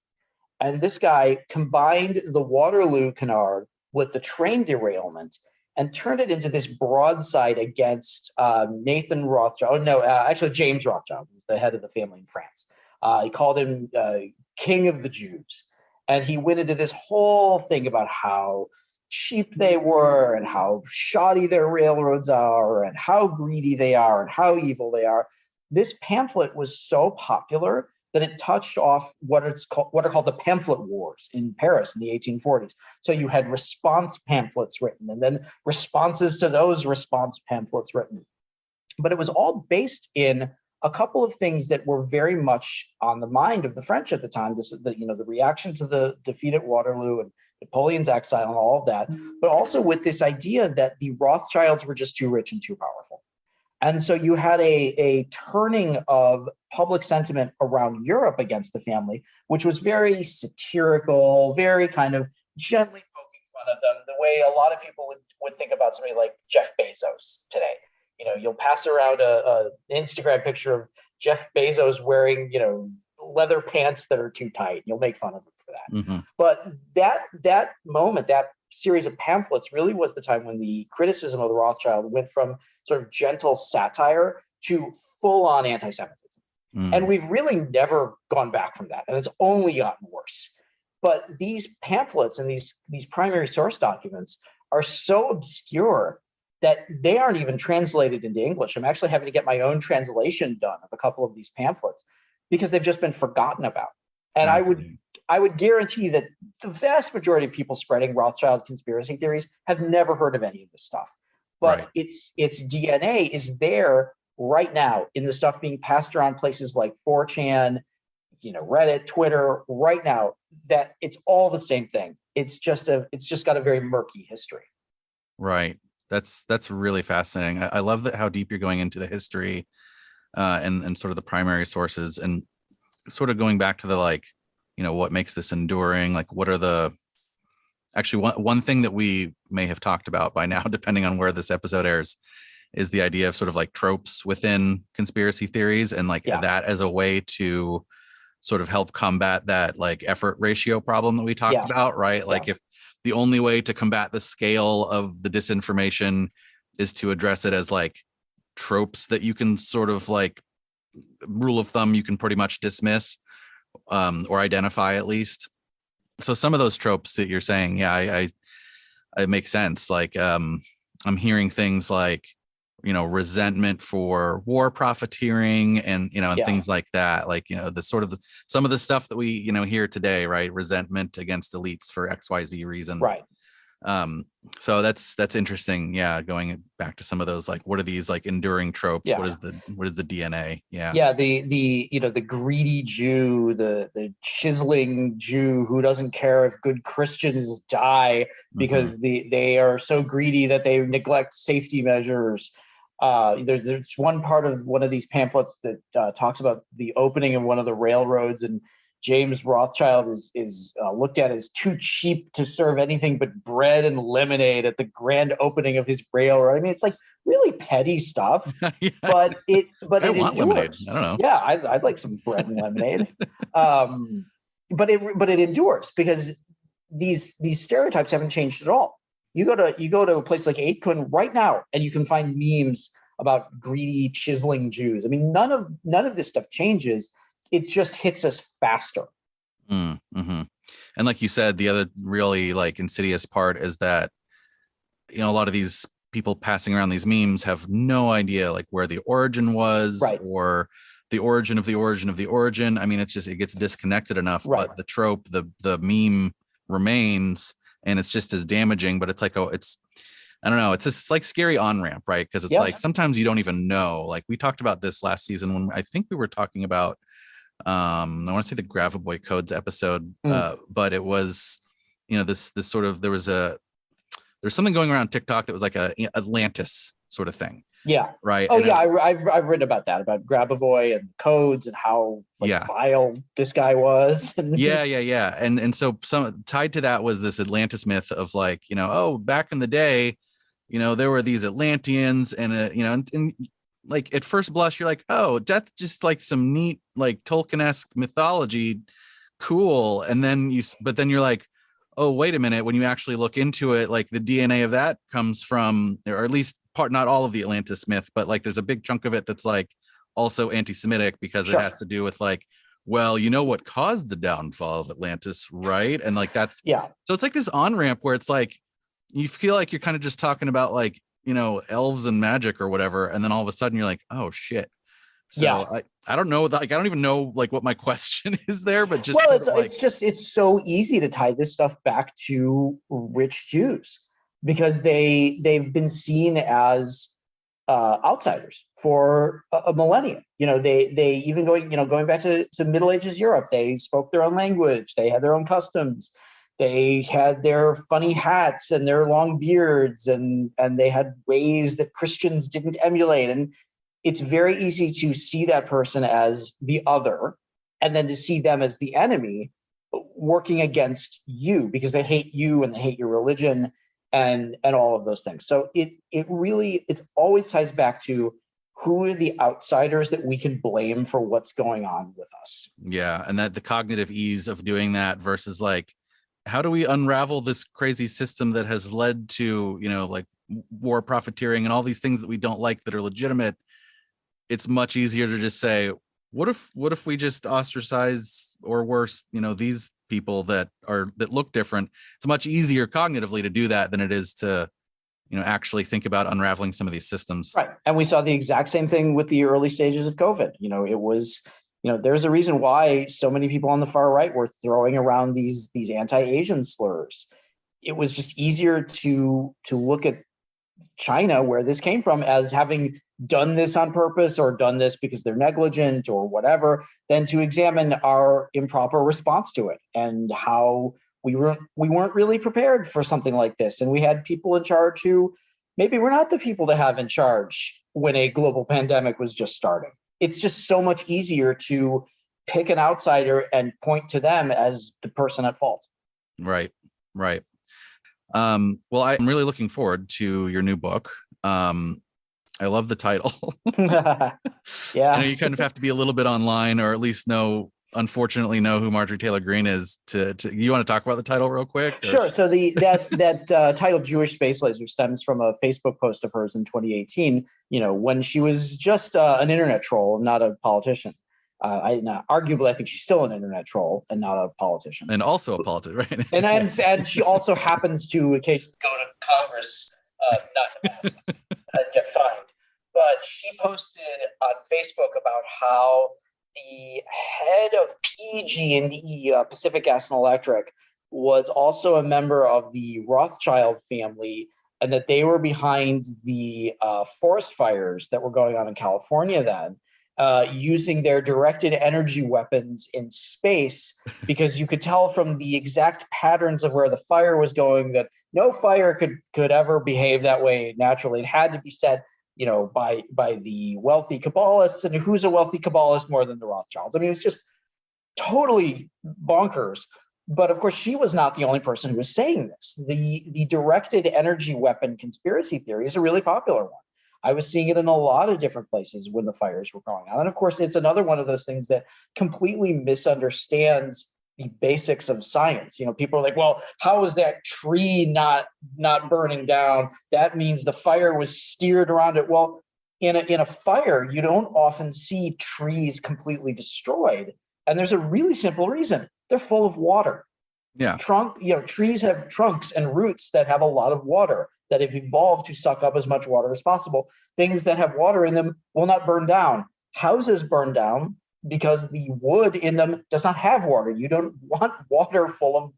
And this guy combined the Waterloo canard with the train derailment and turned it into this broadside against Nathan Rothschild. Actually, James Rothschild, who's the head of the family in France. He called him King of the Jews. And he went into this whole thing about how cheap they were and how shoddy their railroads are and how greedy they are and how evil they are. This pamphlet was so popular that it touched off what are called the pamphlet wars in Paris in the 1840s. So you had response pamphlets written and then responses to those response pamphlets written. But it was all based in a couple of things that were very much on the mind of the French at the time. The reaction to the defeat at Waterloo and Napoleon's exile and all of that, but also with this idea that the Rothschilds were just too rich and too powerful. And so you had a turning of public sentiment around Europe against the family, which was very satirical, very kind of gently poking fun of them, the way a lot of people would think about somebody like Jeff Bezos today. You'll pass around an Instagram picture of Jeff Bezos wearing, leather pants that are too tight. You'll make fun of him for that. Mm-hmm. But that moment, that series of pamphlets really was the time when the criticism of the Rothschild went from sort of gentle satire to full-on anti-Semitism. And we've really never gone back from that. And it's only gotten worse. But these pamphlets and these primary source documents are so obscure that they aren't even translated into English. I'm actually having to get my own translation done of a couple of these pamphlets because they've just been forgotten about. And I would guarantee that the vast majority of people spreading Rothschild conspiracy theories have never heard of any of this stuff. But right. its DNA is there right now in the stuff being passed around places like 4chan, Reddit, Twitter, right now, that it's all the same thing. It's just got a very murky history. Right. That's really fascinating. I love how deep you're going into the history and sort of the primary sources, and sort of going back to the what makes this enduring. What are one thing that we may have talked about by now, depending on where this episode airs, is the idea of sort of tropes within conspiracy theories, and that as a way to sort of help combat that effort ratio problem that we talked about, right? If the only way to combat the scale of the disinformation is to address it as tropes that you can sort of rule of thumb, you can pretty much dismiss or identify at least. So some of those tropes that you're saying, it makes sense. I'm hearing things resentment for war profiteering and things like that. Some of the stuff that we, hear today, right? Resentment against elites for XYZ reason. Right. So that's interesting. Yeah. Going back to some of those, what are these enduring tropes? Yeah. What is the DNA? Yeah. Yeah. The greedy Jew, the chiseling Jew who doesn't care if good Christians die because they are so greedy that they neglect safety measures. There's one part of one of these pamphlets that talks about the opening of one of the railroads, and James Rothschild is looked at as too cheap to serve anything but bread and lemonade at the grand opening of his railroad. I mean, it's really petty stuff, but it endures. Lemonade. I don't know. Yeah, I'd like some bread and lemonade. But it endures because these stereotypes haven't changed at all. You go to a place like 8kun right now, and you can find memes about greedy, chiseling Jews. I mean, none of this stuff changes. It just hits us faster. Mm-hmm. And like you said, the other really like insidious part is that, you know, a lot of these people passing around these memes have no idea like where the origin was, right, or the origin of the origin of the origin. I mean, it gets disconnected enough, right, but the trope, the meme remains, and it's just as damaging. But it's like, I don't know, it's just like scary on-ramp, right? Because it's like sometimes you don't even know. Like we talked about this last season when I think we were talking about I want to say the Gravaboy Codes episode, but it was, you know, this sort of, there's something going around TikTok that was like a Atlantis sort of thing. Yeah. Right. Oh, and yeah. I've written about that, about Grabavoy and codes and how vile this guy was. Yeah. And so some tied to that was this Atlantis myth of like, you know, oh, back in the day, you know, there were these Atlanteans and, you know, and like at first blush, you're like, oh, that's just like some neat, like Tolkien-esque mythology. Cool. And then but then you're like, oh, wait a minute. When you actually look into it, like the DNA of that comes from, or at least not all of the Atlantis myth, but like there's a big chunk of it that's like also anti-Semitic because it has to do with like, well, you know what caused the downfall of Atlantis, right? And like that's, so it's like this on-ramp where it's like, you feel like you're kind of just talking about like, you know, elves and magic or whatever. And then all of a sudden you're like, oh shit. So I don't know, like, I don't even know like what my question is there, but just, it's so easy to tie this stuff back to rich Jews because they've been seen as outsiders for a millennia. You know, they even going back to Middle Ages Europe, they spoke their own language. They had their own customs. They had their funny hats and their long beards, and they had ways that Christians didn't emulate. And it's very easy to see that person as the other, and then to see them as the enemy working against you because they hate you and they hate your religion and all of those things. So it always ties back to who are the outsiders that we can blame for what's going on with us. Yeah. And that the cognitive ease of doing that versus like, how do we unravel this crazy system that has led to, you know, like war profiteering and all these things that we don't like that are legitimate? It's much easier to just say, what if we just ostracize, or worse, you know, these people that look different? It's much easier cognitively to do that than it is to, you know, actually think about unraveling some of these systems. Right. And we saw the exact same thing with the early stages of COVID. You know, it was, you know, there's a reason why so many people on the far right were throwing around these anti-Asian slurs. It was just easier to look at China, where this came from, as having done this on purpose or done this because they're negligent or whatever, than to examine our improper response to it and how we weren't really prepared for something like this. And we had people in charge who maybe were not the people to have in charge when a global pandemic was just starting. It's just so much easier to pick an outsider and point to them as the person at fault. Right. Well, I'm really looking forward to your new book. I love the title. Yeah. I know you kind of have to be a little bit online, or at least unfortunately know who Marjorie Taylor Greene is to you want to talk about the title real quick? Or? Sure. So that title Jewish Space Laser stems from a Facebook post of hers in 2018, you know, when she was just an internet troll, not a politician. Arguably, I think she's still an internet troll and not a politician. And also a politician, right? and she also happens to occasionally go to Congress, not and get fined. But she posted on Facebook about how the head of PG&E, Pacific Gas and Electric, was also a member of the Rothschild family, and that they were behind the forest fires that were going on in California then, using their directed energy weapons in space, because you could tell from the exact patterns of where the fire was going that no fire could ever behave that way naturally. It had to be set, you know, by the wealthy Kabbalists, and who's a wealthy Kabbalist more than the Rothschilds? I mean, it's just totally bonkers. But of course, she was not the only person who was saying this. The directed energy weapon conspiracy theory is a really popular one. I was seeing it in a lot of different places when the fires were going on. And of course, it's another one of those things that completely misunderstands the basics of science. People are like, well, how is that tree not burning down? That means the fire was steered around it. Well, in a fire, you don't often see trees completely destroyed. And there's a really simple reason. They're full of water. Yeah. Trees have trunks and roots that have a lot of water that have evolved to suck up as much water as possible. Things that have water in them will not burn down. Houses burn down because the wood in them does not have water. You don't want wood full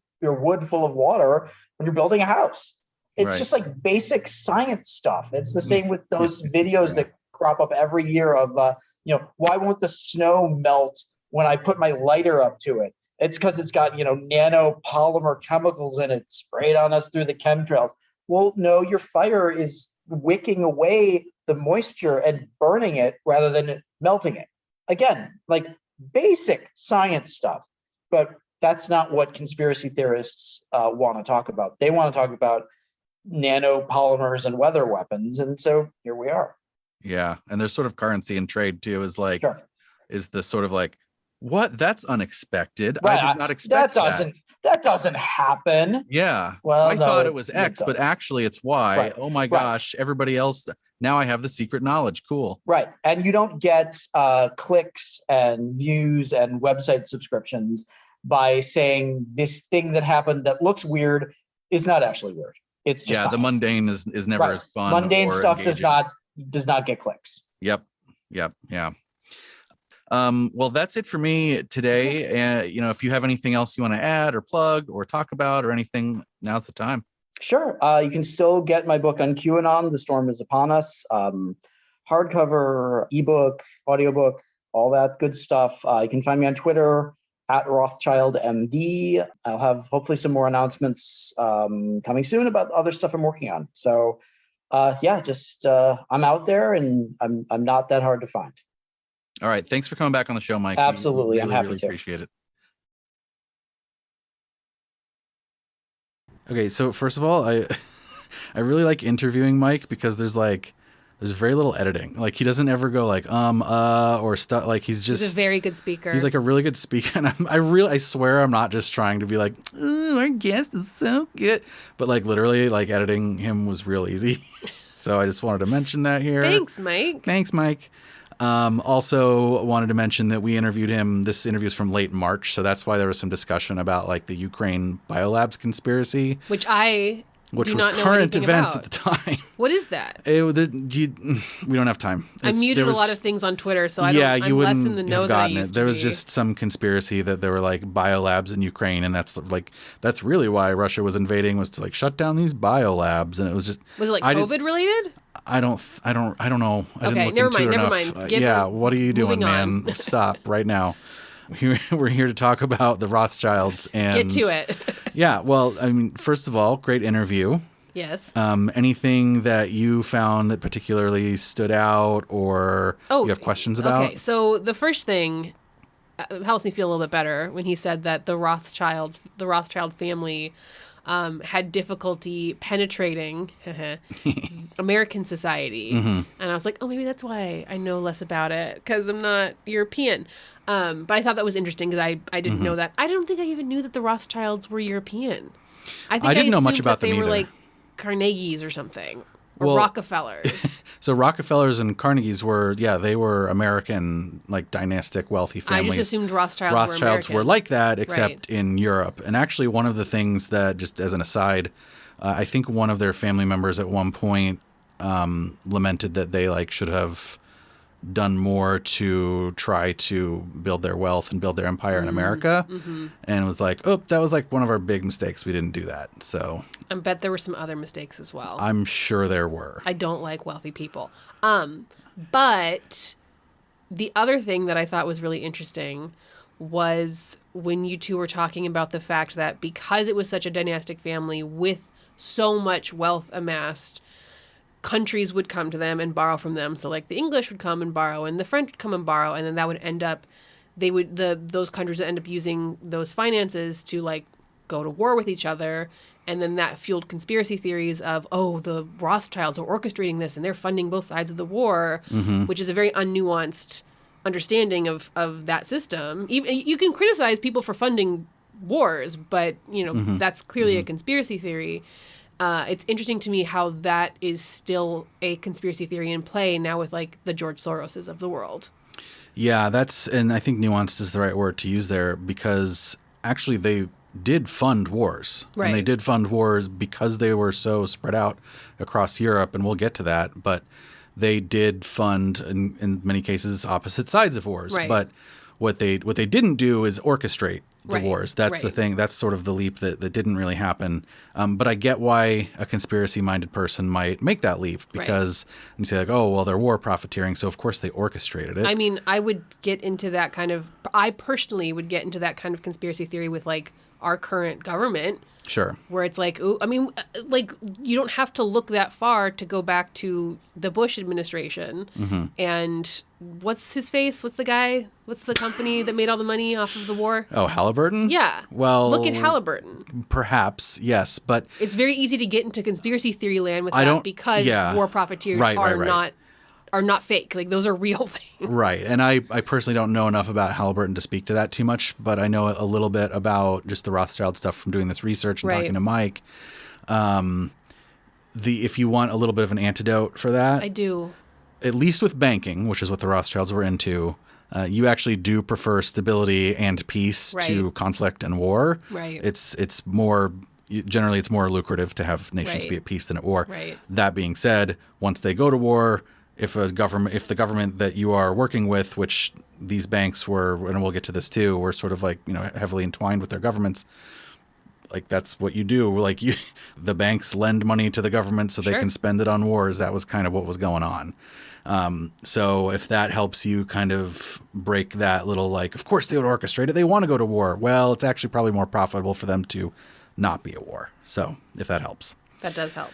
of water when you're building a house. It's just like basic science stuff. It's the same with those videos that crop up every year of, why won't the snow melt when I put my lighter up to it? It's because it's got, nanopolymer chemicals in it sprayed on us through the chemtrails. Well, no, your fire is wicking away the moisture and burning it rather than melting it. Again, like basic science stuff. But that's not what conspiracy theorists want to talk about. They want to talk about nanopolymers and weather weapons. And so here we are. Yeah. And there's sort of currency in trade too, is like, is the sort of like, what? That's unexpected. Right. I did not expect that doesn't happen. Yeah. Well, I thought it was X, but actually it's Y. Right. Oh my gosh. Everybody else. Now I have the secret knowledge. Cool. Right. And you don't get clicks and views and website subscriptions by saying this thing that happened that looks weird is not actually weird. It's just science. The mundane is never as fun. Mundane stuff engaging. does not get clicks. Yep. Yeah. Well, that's it for me today. If you have anything else you want to add or plug or talk about or anything, now's the time. Sure. You can still get my book on QAnon, The Storm is Upon Us. Hardcover, ebook, audiobook, all that good stuff. You can find me on Twitter at Rothschild MD. I'll have hopefully some more announcements coming soon about other stuff I'm working on. So I'm out there and I'm not that hard to find. All right. Thanks for coming back on the show, Mike. Absolutely. I'm happy to. Appreciate it. Okay. So first of all, I really like interviewing Mike because there's very little editing. Like he doesn't ever go like, or stuff. Like he's a very good speaker. He's like a really good speaker. And I swear I'm not just trying to be like, oh, our guest is so good. But like literally like editing him was real easy. So I just wanted to mention that here. Thanks, Mike. Also wanted to mention that we interviewed him. This interview is from late March, so that's why there was some discussion about like the Ukraine biolabs conspiracy, which was not current events about. At the time. What is that? We don't have time. I muted a lot of things on Twitter, so I'm less in the know have than I gotten used it. There to was be. just some conspiracy that there were like biolabs in Ukraine, and that's really why Russia was invading, was to like shut down these biolabs, and it was just it like COVID related? I don't know. I didn't look into it enough. Mind. What are you doing, man? Stop right now. We're here to talk about the Rothschilds and get to it. Yeah. Well, I mean, first of all, great interview. Yes. Anything that you found that particularly stood out or you have questions about? Okay. So the first thing helps me feel a little bit better when he said that the Rothschild family had difficulty penetrating American society. Mm-hmm. And I was like, oh, maybe that's why I know less about it, because I'm not European. But I thought that was interesting because I didn't know that. I don't think I even knew that the Rothschilds were European. I didn't know much about them either. They were like Carnegies or something. Or Rockefellers. So Rockefellers and Carnegies they were American, like dynastic, wealthy families. I just assumed Rothschilds were like that, except in Europe. And actually, one of the things that, just as an aside, I think one of their family members at one point lamented that they should have done more to try to build their wealth and build their empire in America. Mm-hmm. And it was like, oh, that was one of our big mistakes. We didn't do that. So I bet there were some other mistakes as well. I'm sure there were. I don't like wealthy people. But the other thing that I thought was really interesting was when you two were talking about the fact that because it was such a dynastic family with so much wealth amassed, countries would come to them and borrow from them. So like the English would come and borrow and the French would come and borrow, and then that would end up, those countries would end up using those finances to go to war with each other. And then that fueled conspiracy theories of, oh, the Rothschilds are orchestrating this and they're funding both sides of the war, which is a very unnuanced understanding of that system. Even, you can criticize people for funding wars, but that's clearly a conspiracy theory. It's interesting to me how that is still a conspiracy theory in play now with like the George Soroses of the world. Yeah, and I think nuanced is the right word to use there, because actually they did fund wars. Right. And they did fund wars because they were so spread out across Europe, and we'll get to that. But they did fund, in many cases, opposite sides of wars. Right. But what they didn't do is orchestrate the wars. That's the Right. thing. That's sort of the leap that didn't really happen. But I get why a conspiracy-minded person might make that leap, because you say like, oh, well, they're war profiteering, so of course they orchestrated it. I mean, I personally would get into that kind of conspiracy theory with like our current government. Sure. Where it's like, ooh, I mean, like you don't have to look that far to go back to the Bush administration. Mm-hmm. And what's his face? What's the guy? What's the company that made all the money off of the war? Oh, Halliburton? Yeah. Well, look at Halliburton. Perhaps, yes, but It's very easy to get into conspiracy theory land with I that don't- because yeah. war profiteers Right, are right. not fake. Like those are real things. right. And I personally don't know enough about Halliburton to speak to that too much, but I know a little bit about just the Rothschild stuff from doing this research and Right. talking to Mike. If you want a little bit of an antidote for that, I do. at least with banking, which is what the Rothschilds were into, you actually do prefer stability and peace to Right. conflict and war. Right. It's more generally it's more lucrative to have nations Right. be at peace than at war. Right. That being said, once they go to war, if the government that you are working with, which these banks were, and we'll get to this too, were sort of like heavily entwined with their governments. Like that's what you do. Like the banks lend money to the government so they Sure. can spend it on wars. That was kind of what was going on. So if that helps you kind of break that little like, of course they would orchestrate it. They want to go to war. Well, it's actually probably more profitable for them to not be at war. So if that helps. That does help.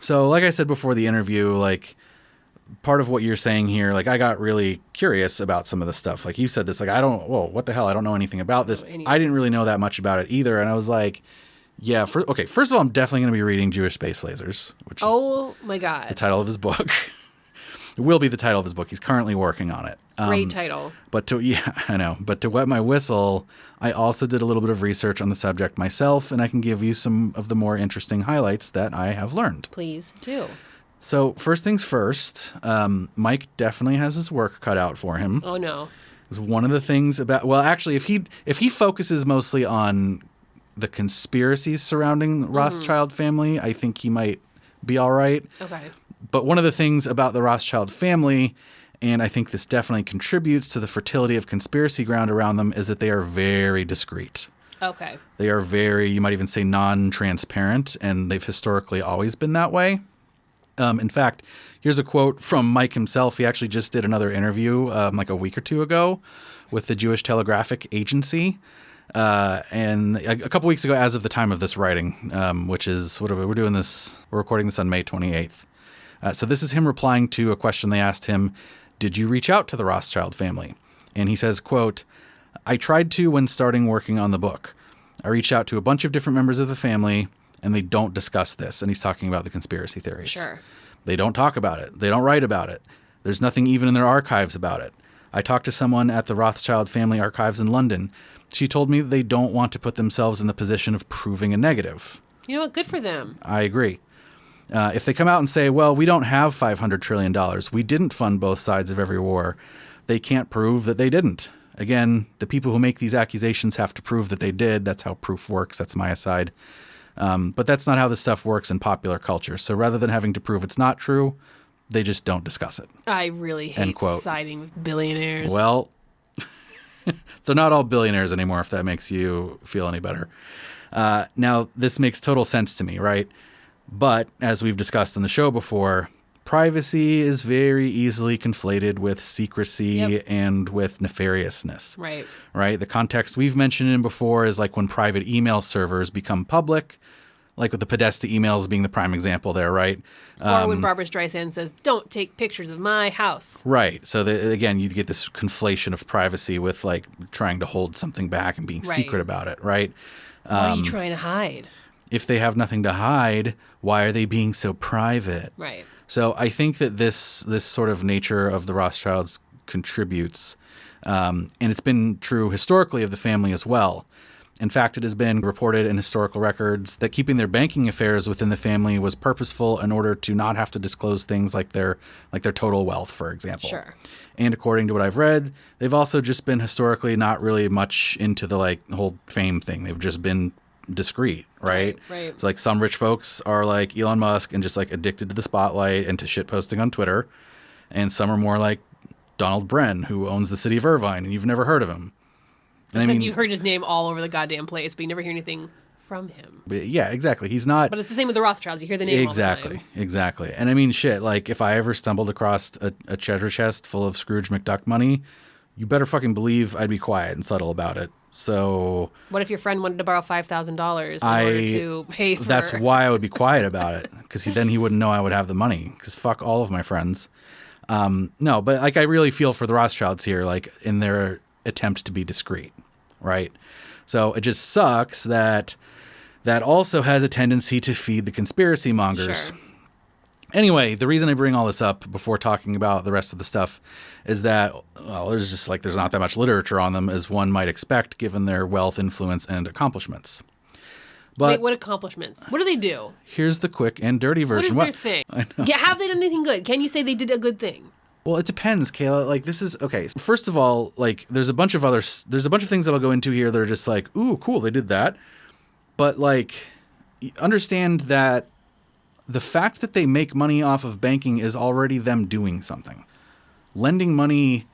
So like I said before the interview, like part of what you're saying here, like I got really curious about some of the stuff. Like you said this, like what the hell? I don't know anything about this. I didn't really know that much about it either. And I was like, yeah, first of all, I'm definitely going to be reading Jewish Space Lasers, which is My God. the title of his book. It will be the title of his book. He's currently working on it. Great title. But I know. But to wet my whistle, I also did a little bit of research on the subject myself, and I can give you some of the more interesting highlights that I have learned. Please do. So first things first, Mike definitely has his work cut out for him. Oh no. It's one of the things about, well, actually, if he focuses mostly on the conspiracies surrounding Rothschild family, I think he might be all right. Okay. But one of the things about the Rothschild family, and I think this definitely contributes to the fertility of conspiracy ground around them, is that they are very discreet. Okay. They are very, you might even say, non-transparent, and they've historically always been that way. In fact, here's a quote from Mike himself. He actually just did another interview like a week or two ago with the Jewish Telegraphic Agency. And a couple weeks ago, as of the time of this writing, which is, we're doing this, we're recording this on May 28th. So this is him replying to a question they asked him, did you reach out to the Rothschild family? And he says, quote, I tried to when starting working on the book. I reached out to a bunch of different members of the family, and they don't discuss this. And he's talking about the conspiracy theories. Sure. They don't talk about it. They don't write about it. There's nothing even in their archives about it. I talked to someone at the Rothschild family archives in London. She told me they don't want to put themselves in the position of proving a negative. You know what? Good for them. I agree. If they come out and say, well, we don't have $500 trillion, we didn't fund both sides of every war, they can't prove that they didn't. Again, the people who make these accusations have to prove that they did. That's how proof works. That's my aside. But that's not how this stuff works in popular culture. So rather than having to prove it's not true, they just don't discuss it. I really hate siding with billionaires. Well, they're not all billionaires anymore, if that makes you feel any better. Now, this makes total sense to me, right? But as we've discussed on the show before, privacy is very easily conflated with secrecy and with nefariousness. Right. Right? The context we've mentioned in before is like when private email servers become public, like with the Podesta emails being the prime example there, right? Or when Barbara Streisand says, don't take pictures of my house. Right. So again, you get this conflation of privacy with like trying to hold something back and being secret about it, right? What are you trying to hide? If they have nothing to hide, why are they being so private? Right. So I think that this sort of nature of the Rothschilds contributes. And it's been true historically of the family as well. In fact, it has been reported in historical records that keeping their banking affairs within the family was purposeful in order to not have to disclose things like their total wealth, for example. Sure. And according to what I've read, they've also just been historically not really much into the like whole fame thing. They've just been discreet, right? Right. It's like some rich folks are like Elon Musk and just like addicted to the spotlight and to shit posting on Twitter. And some are more like Donald Bren, who owns the city of Irvine, and you've never heard of him. And Except you've heard his name all over the goddamn place, but you never hear anything from him. But yeah, exactly. He's not. But it's the same with the Rothschilds. You hear the name all the time. Exactly. And I mean, shit, like if I ever stumbled across a treasure chest full of Scrooge McDuck money, you better fucking believe I'd be quiet and subtle about it. So what if your friend wanted to borrow $5,000 in order to pay for... That's why I would be quiet about it, because then he wouldn't know I would have the money, because fuck all of my friends. No, but like I really feel for the Rothschilds here, like in their attempt to be discreet, right? So it just sucks that also has a tendency to feed the conspiracy mongers. Sure. Anyway, the reason I bring all this up before talking about the rest of the stuff is that, well, there's not that much literature on them as one might expect given their wealth, influence, and accomplishments. But wait, what accomplishments? What do they do? Here's the quick and dirty version. What is their thing? Yeah, have they done anything good? Can you say they did a good thing? Well, it depends, Kayla. Like, this is okay. First of all, like, there's a bunch of things that I'll go into here that are just like, ooh, cool, they did that. But like, understand that the fact that they make money off of banking is already them doing something. Lending money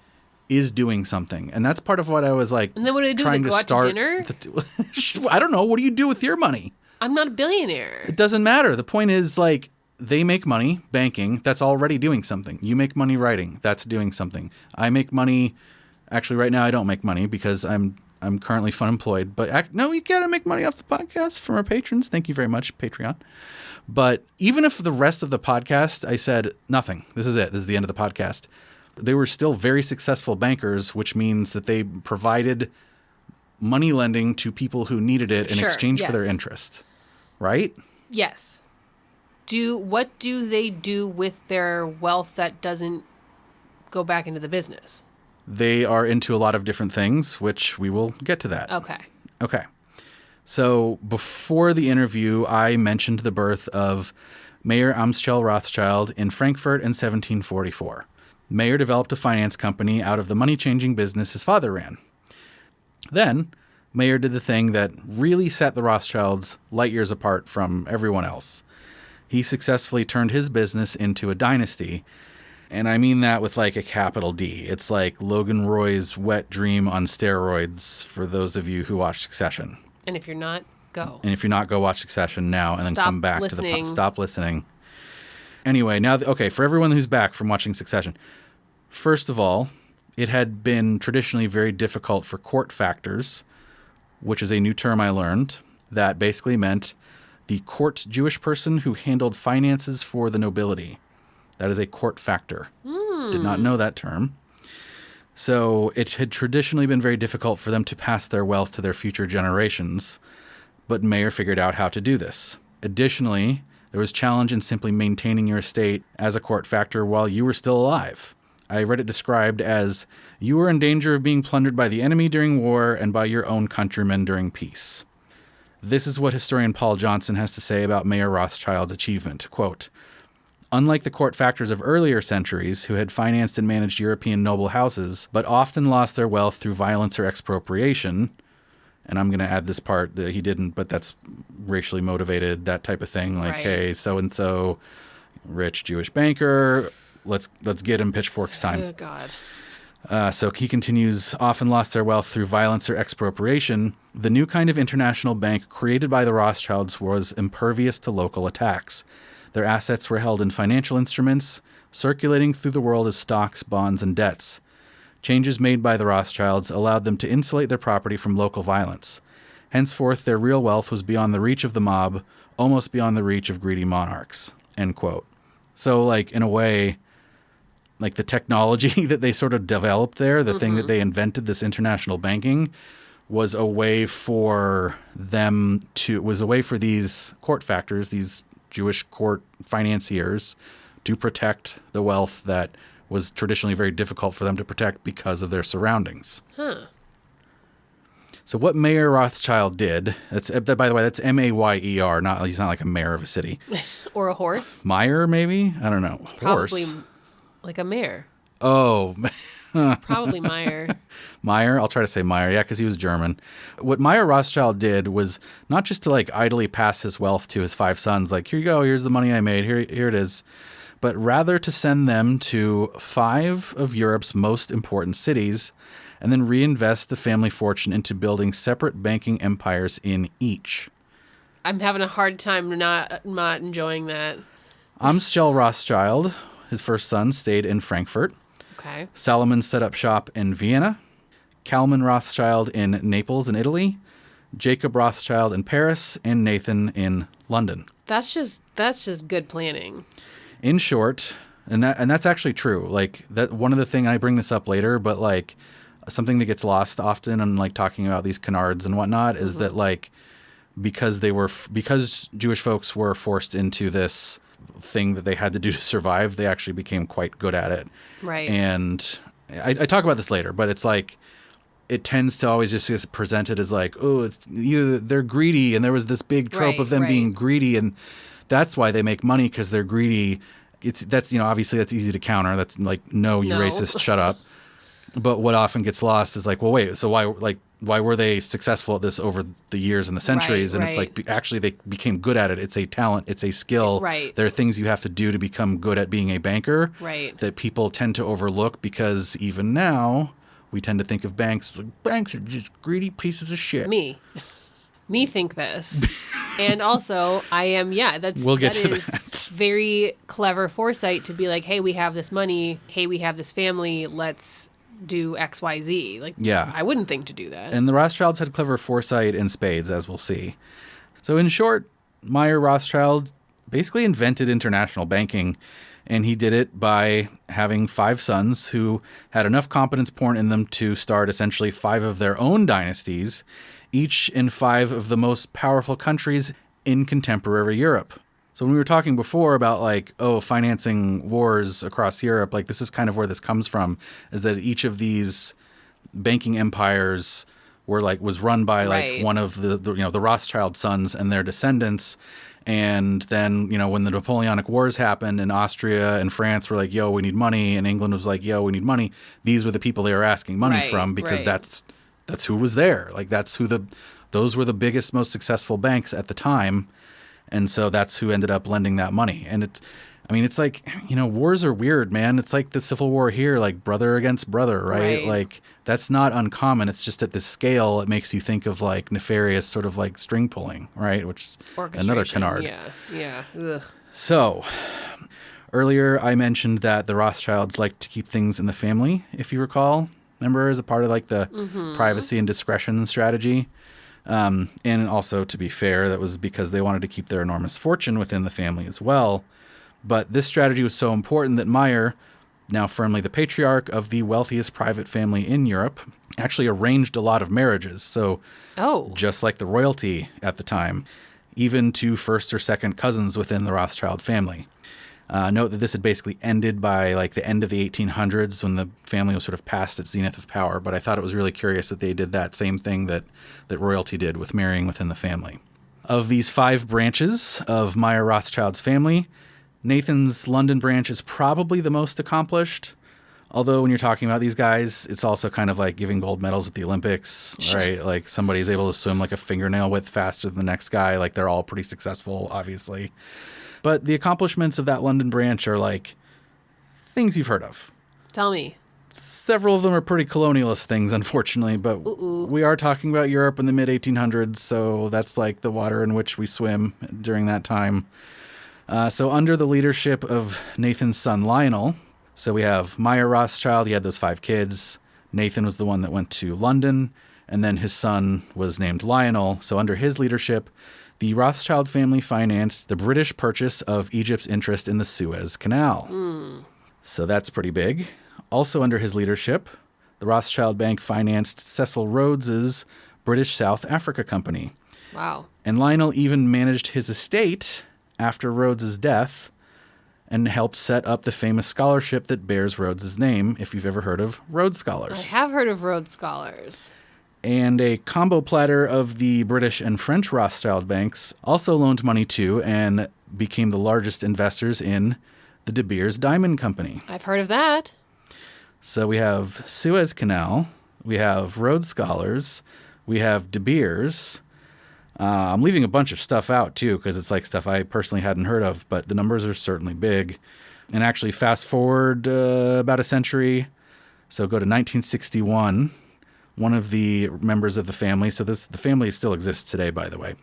is doing something, and that's part of what I was like. And then what do they do? They go out to dinner? I don't know. What do you do with your money? I'm not a billionaire. It doesn't matter. The point is, like, they make money banking. That's already doing something. You make money writing. That's doing something. I make money. Actually, right now I don't make money because I'm currently fun employed. But no, you gotta make money off the podcast from our patrons. Thank you very much, Patreon. But even if the rest of the podcast, I said nothing. This is it. This is the end of the podcast. They were still very successful bankers, which means that they provided money lending to people who needed it in exchange for their interest. Right? Yes. What do they do with their wealth that doesn't go back into the business? They are into a lot of different things, which we will get to that. Okay. So before the interview, I mentioned the birth of Mayer Amschel Rothschild in Frankfurt in 1744. Mayer developed a finance company out of the money-changing business his father ran. Then, Mayer did the thing that really set the Rothschilds light years apart from everyone else. He successfully turned his business into a dynasty, and I mean that with like a capital D. It's like Logan Roy's wet dream on steroids for those of you who watch Succession. And if you're not, go. And if you're not, go watch Succession now and then come back to the stop listening. Anyway, now, for everyone who's back from watching Succession, first of all, it had been traditionally very difficult for court factors, which is a new term I learned, that basically meant the court Jewish person who handled finances for the nobility. That is a court factor. Did not know that term. So it had traditionally been very difficult for them to pass their wealth to their future generations, but Mayer figured out how to do this. Additionally, there was challenge in simply maintaining your estate as a court factor while you were still alive. I read it described as, you were in danger of being plundered by the enemy during war and by your own countrymen during peace. This is what historian Paul Johnson has to say about Mayer Rothschild's achievement. Quote, unlike the court factors of earlier centuries who had financed and managed European noble houses, but often lost their wealth through violence or expropriation, and I'm going to add this part that he didn't, but that's racially motivated, that type of thing. Like, right. Hey, so-and-so, rich Jewish banker, let's get him pitchforks time. Oh, God. So he continues, often lost their wealth through violence or expropriation. The new kind of international bank created by the Rothschilds was impervious to local attacks. Their assets were held in financial instruments, circulating through the world as stocks, bonds, and debts. Changes made by the Rothschilds allowed them to insulate their property from local violence. Henceforth, their real wealth was beyond the reach of the mob, almost beyond the reach of greedy monarchs. End quote. So, like, in a way, like the technology that they sort of developed there, the thing that they invented, this international banking, was a way for these court factors, these Jewish court financiers, to protect the wealth that was traditionally very difficult for them to protect because of their surroundings. Huh. So what Mayer Rothschild did, by the way, that's Mayer, he's not like a mayor of a city. Or a horse. Meyer, maybe? I don't know. Probably Horse. like a mare. Oh, Probably Meyer. Meyer? I'll try to say Meyer, yeah, because he was German. What Mayer Rothschild did was not just to like idly pass his wealth to his 5 sons, like, here you go, here's the money I made, here it is, but rather to send them to 5 of Europe's most important cities and then reinvest the family fortune into building separate banking empires in each. I'm having a hard time not enjoying that. Amschel Rothschild, his first son, stayed in Frankfurt. Okay. Salomon set up shop in Vienna. Kalman Rothschild in Naples in Italy. Jacob Rothschild in Paris, and Nathan in London. That's just good planning. In short, and that's actually true. Like that, one of the thing I bring this up later, but like something that gets lost often in like talking about these canards and whatnot is that like because Jewish folks were forced into this thing that they had to do to survive, they actually became quite good at it. Right. And I talk about this later, but it's like it tends to always just get presented as like, oh, they're greedy, and there was this big trope of them being greedy, and that's why they make money, because they're greedy. That's obviously that's easy to counter. That's like, no, you racist, shut up. But what often gets lost is like, well, wait, so why were they successful at this over the years and the centuries? And it's like, actually, they became good at it. It's a talent. It's a skill. Right. There are things you have to do to become good at being a banker that people tend to overlook, because even now we tend to think of banks like banks are just greedy pieces of shit. Me think this. And also, I am, we'll get to that. Very clever foresight to be like, hey, we have this money. Hey, we have this family. Let's do XYZ. Like, I wouldn't think to do that. And the Rothschilds had clever foresight in spades, as we'll see. So in short, Mayer Rothschild basically invented international banking, and he did it by having 5 sons who had enough competence poured in them to start essentially 5 of their own dynasties, each in 5 of the most powerful countries in contemporary Europe. So when we were talking before about like, financing wars across Europe, like this is kind of where this comes from, is that each of these banking empires was run by like one of the Rothschild sons and their descendants. And then, when the Napoleonic Wars happened and Austria and France were like, yo, we need money, and England was like, yo, we need money, these were the people they were asking money from, because that's who was there. Like those were the biggest, most successful banks at the time. And so that's who ended up lending that money. And it's like, wars are weird, man. It's like the Civil War here, like brother against brother, right? Like that's not uncommon. It's just at this scale, it makes you think of like nefarious sort of like string pulling, right? Which is another canard. Yeah. Ugh. So earlier I mentioned that the Rothschilds liked to keep things in the family, if you recall. Remember, as a part of like the privacy and discretion strategy. And also, to be fair, that was because they wanted to keep their enormous fortune within the family as well. But this strategy was so important that Mayer, now firmly the patriarch of the wealthiest private family in Europe, actually arranged a lot of marriages. So just like the royalty at the time, even to first or second cousins within the Rothschild family. Note that this had basically ended by like the end of the 1800s, when the family was sort of past its zenith of power. But I thought it was really curious that they did that same thing that royalty did with marrying within the family. Of these 5 branches of Mayer Rothschild's family, Nathan's London branch is probably the most accomplished. Although when you're talking about these guys, it's also kind of like giving gold medals at the Olympics, right? Like somebody's able to swim like a fingernail width faster than the next guy. Like they're all pretty successful, obviously. But the accomplishments of that London branch are like things you've heard of. Tell me. Several of them are pretty colonialist things, unfortunately, but we are talking about Europe in the mid-1800s, so that's like the water in which we swim during that time. So under the leadership of Nathan's son Lionel, so we have Mayer Rothschild, he had those 5 kids. Nathan was the one that went to London, and then his son was named Lionel. So under his leadership, the Rothschild family financed the British purchase of Egypt's interest in the Suez Canal. So that's pretty big. Also under his leadership, the Rothschild Bank financed Cecil Rhodes's British South Africa Company. Wow. And Lionel even managed his estate after Rhodes's death. and helped set up the famous scholarship that bears Rhodes' name, if you've ever heard of Rhodes Scholars. I have heard of Rhodes Scholars. And a combo platter of the British and French Rothschild banks also loaned money to and became the largest investors in the De Beers Diamond Company. I've heard of that. So we have Suez Canal, we have Rhodes Scholars, we have De Beers. I'm leaving a bunch of stuff out, too, because it's like stuff I personally hadn't heard of, but the numbers are certainly big. And actually, fast forward about a century, so go to 1961, one of the members of the family, so the family still exists today, by the way,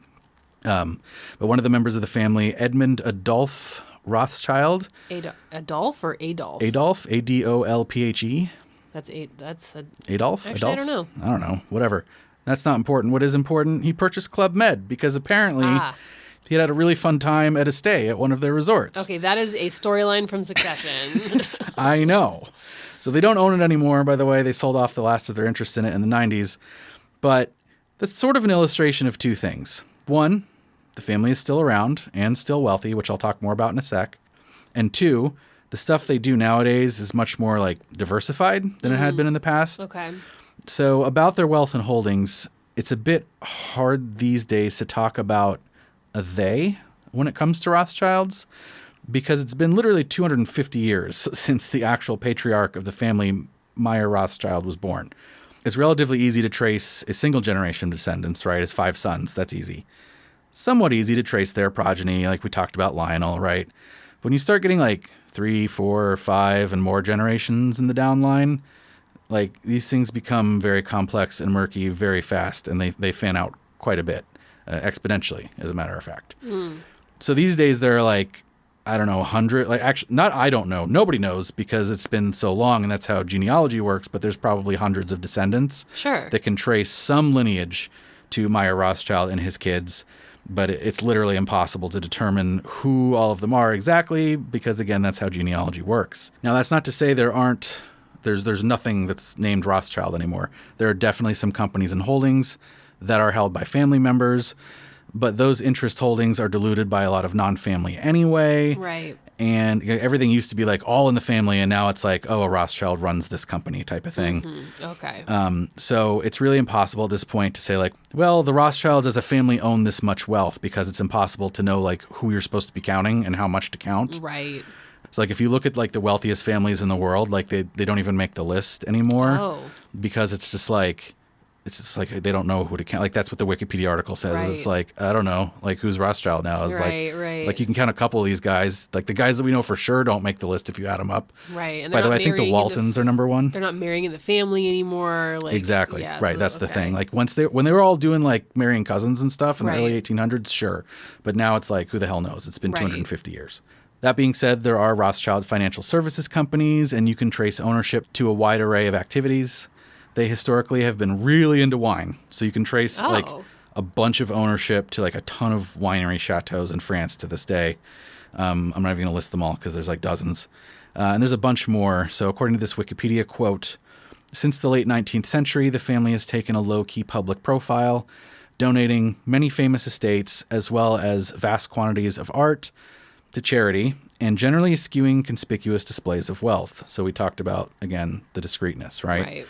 but one of the members of the family, Edmund Adolph Rothschild. Adolph or Adolf? Adolph, Adolphe. That's Adolph? Actually, Adolph? I don't know. Whatever. That's not important. What is important, he purchased Club Med because apparently he had a really fun time at a stay at one of their resorts. Okay, that is a storyline from Succession. I know. So they don't own it anymore, by the way. They sold off the last of their interest in it in the 90s. But that's sort of an illustration of two things. One, the family is still around and still wealthy, which I'll talk more about in a sec. And two, the stuff they do nowadays is much more like diversified than it had been in the past. Okay. So about their wealth and holdings, it's a bit hard these days to talk about a they when it comes to Rothschilds, because it's been literally 250 years since the actual patriarch of the family, Meyer Rothschild, was born. It's relatively easy to trace a single generation of descendants, right? His 5 sons, that's easy. Somewhat easy to trace their progeny, like we talked about Lionel, right? When you start getting like 3, 4, 5, and more generations in the downline, like these things become very complex and murky very fast, and they fan out quite a bit, exponentially, as a matter of fact. So these days there are like, I don't know, 100, like actually, not I don't know, nobody knows because it's been so long and that's how genealogy works, but there's probably hundreds of descendants that can trace some lineage to Meyer Rothschild and his kids, but it's literally impossible to determine who all of them are exactly because, again, that's how genealogy works. Now, that's not to say there's nothing that's named Rothschild anymore. There are definitely some companies and holdings that are held by family members, but those interest holdings are diluted by a lot of non-family anyway. Right. And everything used to be like all in the family, and now it's like, oh, a Rothschild runs this company type of thing. Okay. So it's really impossible at this point to say like, well, the Rothschilds as a family own this much wealth, because it's impossible to know like who you're supposed to be counting and how much to count. Right. So like if you look at like the wealthiest families in the world, like they don't even make the list anymore because it's just like they don't know who to count. Like that's what the Wikipedia article says. Right. It's like, I don't know, like who's Rothschild now? It's right. Like you can count a couple of these guys. Like the guys that we know for sure don't make the list if you add them up. Right. And by the way, I think the Waltons are number one. They're not marrying in the family anymore. Like, exactly. Yeah, right. so, That's the thing. Like when they were all doing like marrying cousins and stuff in the early 1800s, sure. But now it's like, who the hell knows? It's been 250 years. That being said, there are Rothschild financial services companies, and you can trace ownership to a wide array of activities. They historically have been really into wine. So you can trace like a bunch of ownership to like a ton of winery chateaus in France to this day. I'm not even going to list them all because there's like dozens. And there's a bunch more. So according to this Wikipedia quote, since the late 19th century, the family has taken a low-key public profile, donating many famous estates as well as vast quantities of art to charity, and generally skewing conspicuous displays of wealth. So we talked about, again, the discreteness, right?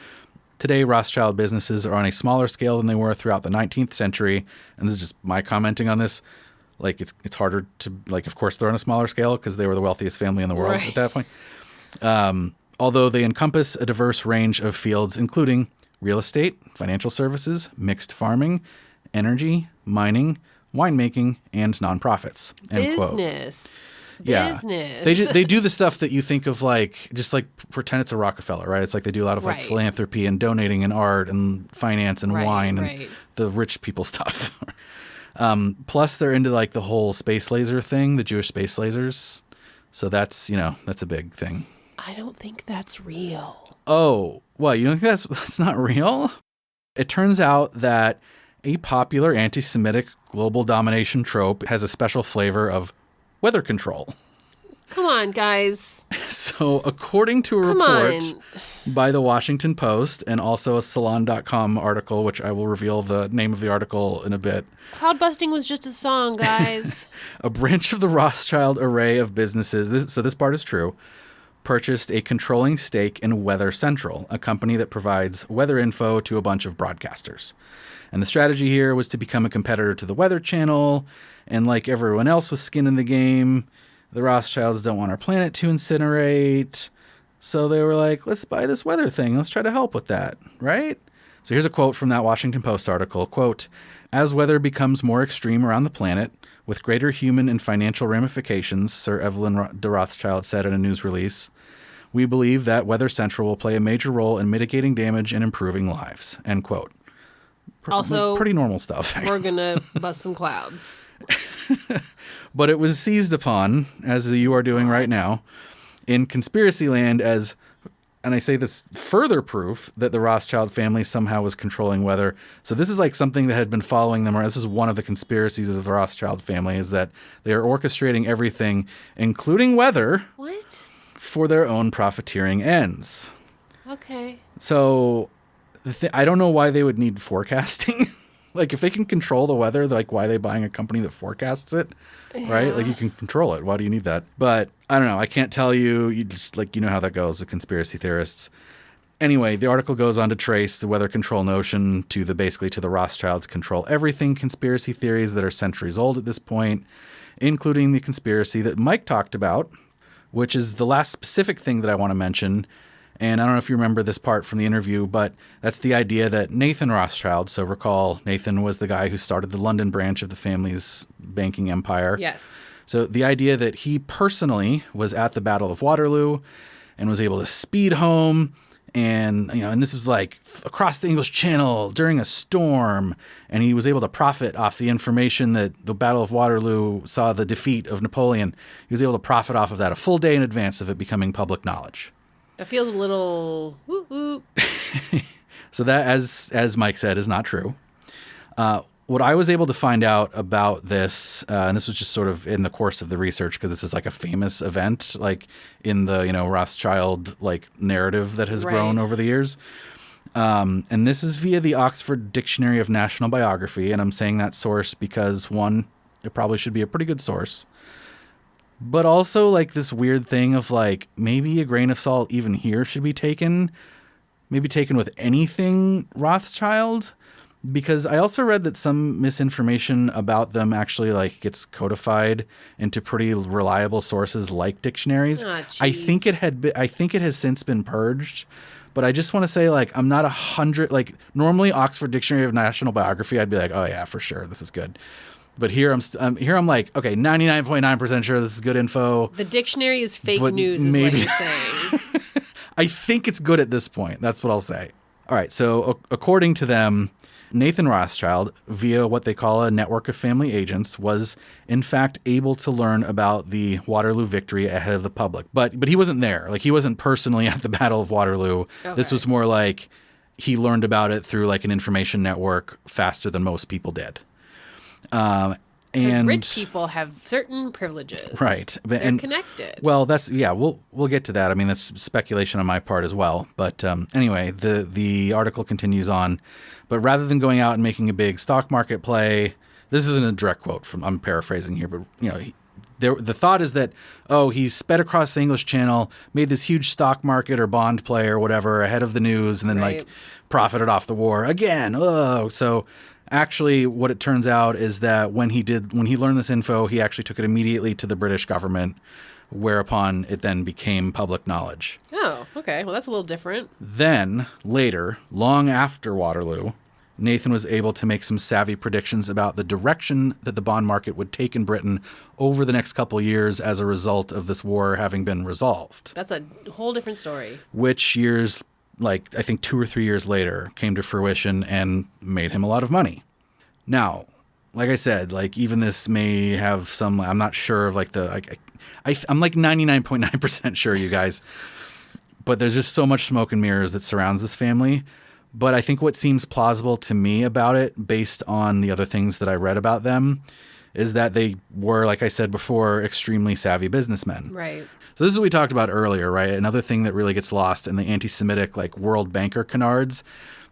Today, Rothschild businesses are on a smaller scale than they were throughout the 19th century. And this is just my commenting on this. Like, it's harder to, like, of course, they're on a smaller scale because they were the wealthiest family in the world at that point. Although they encompass a diverse range of fields, including real estate, financial services, mixed farming, energy, mining, winemaking, and nonprofits. End Business. Quote. Yeah. Business. They do the stuff that you think of like, just like pretend it's a Rockefeller, right? It's like they do a lot of like philanthropy and donating and art and finance and wine and the rich people stuff. Plus they're into like the whole space laser thing, the Jewish space lasers. So that's, that's a big thing. I don't think that's real. Oh, what? You don't think that's not real? It turns out that a popular anti-Semitic global domination trope has a special flavor of weather control. Come on, guys. So according to a report by the Washington Post and also a Salon.com article, which I will reveal the name of the article in a bit. Cloud busting was just a song, guys. A branch of the Rothschild array of businesses, this part is true, purchased a controlling stake in Weather Central, a company that provides weather info to a bunch of broadcasters. And the strategy here was to become a competitor to the Weather Channel. And like everyone else with skin in the game, the Rothschilds don't want our planet to incinerate. So they were like, let's buy this weather thing. Let's try to help with that, right? So here's a quote from that Washington Post article. Quote, as weather becomes more extreme around the planet, with greater human and financial ramifications, Sir Evelyn de Rothschild said in a news release, we believe that Weather Central will play a major role in mitigating damage and improving lives, end quote. Also, pretty normal stuff. We're going to bust some clouds. But it was seized upon, as you are doing right now, in conspiracy land as, and I say this, further proof that the Rothschild family somehow was controlling weather. So this is like something that had been following them, or this is one of the conspiracies of the Rothschild family, is that they are orchestrating everything, including weather, What? for their own profiteering ends. Okay. So I don't know why they would need forecasting. Like, if they can control the weather, like, why are they buying a company that forecasts it? Yeah. Right? Like, you can control it. Why do you need that? But I don't know. I can't tell you. You just, like, you know how that goes with conspiracy theorists. Anyway, the article goes on to trace the weather control notion to the Rothschilds control everything conspiracy theories that are centuries old at this point, including the conspiracy that Mike talked about, which is the last specific thing that I want to mention. And I don't know if you remember this part from the interview, but that's the idea that Nathan Rothschild, so recall Nathan was the guy who started the London branch of the family's banking empire. Yes. So the idea that he personally was at the Battle of Waterloo and was able to speed home and, you know, and this was like across the English Channel during a storm, and he was able to profit off the information that the Battle of Waterloo saw the defeat of Napoleon. He was able to profit off of that a full day in advance of it becoming public knowledge. That feels a little woo-woo. So that, as Mike said, is not true. What I was able to find out about this, and this was just sort of in the course of the research, because this is like a famous event, like in the, you know, Rothschild like narrative that has grown over the years. And this is via the Oxford Dictionary of National Biography. And I'm saying that source because, one, it probably should be a pretty good source. But also like this weird thing of like maybe a grain of salt even here should be taken, maybe taken with anything Rothschild, because I also read that some misinformation about them actually like gets codified into pretty reliable sources like dictionaries. I think it has since been purged, but I just want to say like I'm not 100, like normally Oxford Dictionary of National Biography I'd be like, oh yeah, for sure, this is good. But here I'm like, okay, 99.9% sure this is good info. The dictionary is fake news is what you're saying. I think it's good at this point. That's what I'll say. All right, so according to them, Nathan Rothschild, via what they call a network of family agents, was in fact able to learn about the Waterloo victory ahead of the public. But he wasn't there. Like, he wasn't personally at the Battle of Waterloo. Okay. This was more like he learned about it through like an information network faster than most people did. And rich people have certain privileges, right? They're connected. Well, we'll get to that. I mean, that's speculation on my part as well. But anyway, the article continues on. But rather than going out and making a big stock market play, this isn't a direct quote from, I'm paraphrasing here, but you know, the thought is that, oh, he sped across the English Channel, made this huge stock market or bond play or whatever ahead of the news, and then like profited off the war again. Oh, so. Actually, what it turns out is that when he learned this info, he actually took it immediately to the British government, whereupon it then became public knowledge. Oh, okay. Well, that's a little different. Then, later, long after Waterloo, Nathan was able to make some savvy predictions about the direction that the bond market would take in Britain over the next couple years as a result of this war having been resolved. That's a whole different story. Which years... like, I think 2 or 3 years later, came to fruition and made him a lot of money. Now, like I said, like, even this may have some, I'm not sure of, like, I'm like 99.9% sure, you guys. But there's just so much smoke and mirrors that surrounds this family. But I think what seems plausible to me about it, based on the other things that I read about them, is that they were, like I said before, extremely savvy businessmen. Right. So this is what we talked about earlier, right? Another thing that really gets lost in the anti-Semitic, like, world banker canards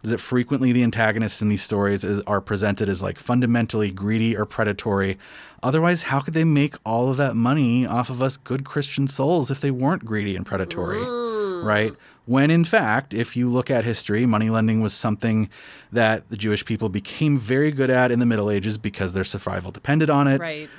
is that frequently the antagonists in these stories are presented as, like, fundamentally greedy or predatory. Otherwise, how could they make all of that money off of us good Christian souls if they weren't greedy and predatory, right? When, in fact, if you look at history, moneylending was something that the Jewish people became very good at in the Middle Ages because their survival depended on it. Right.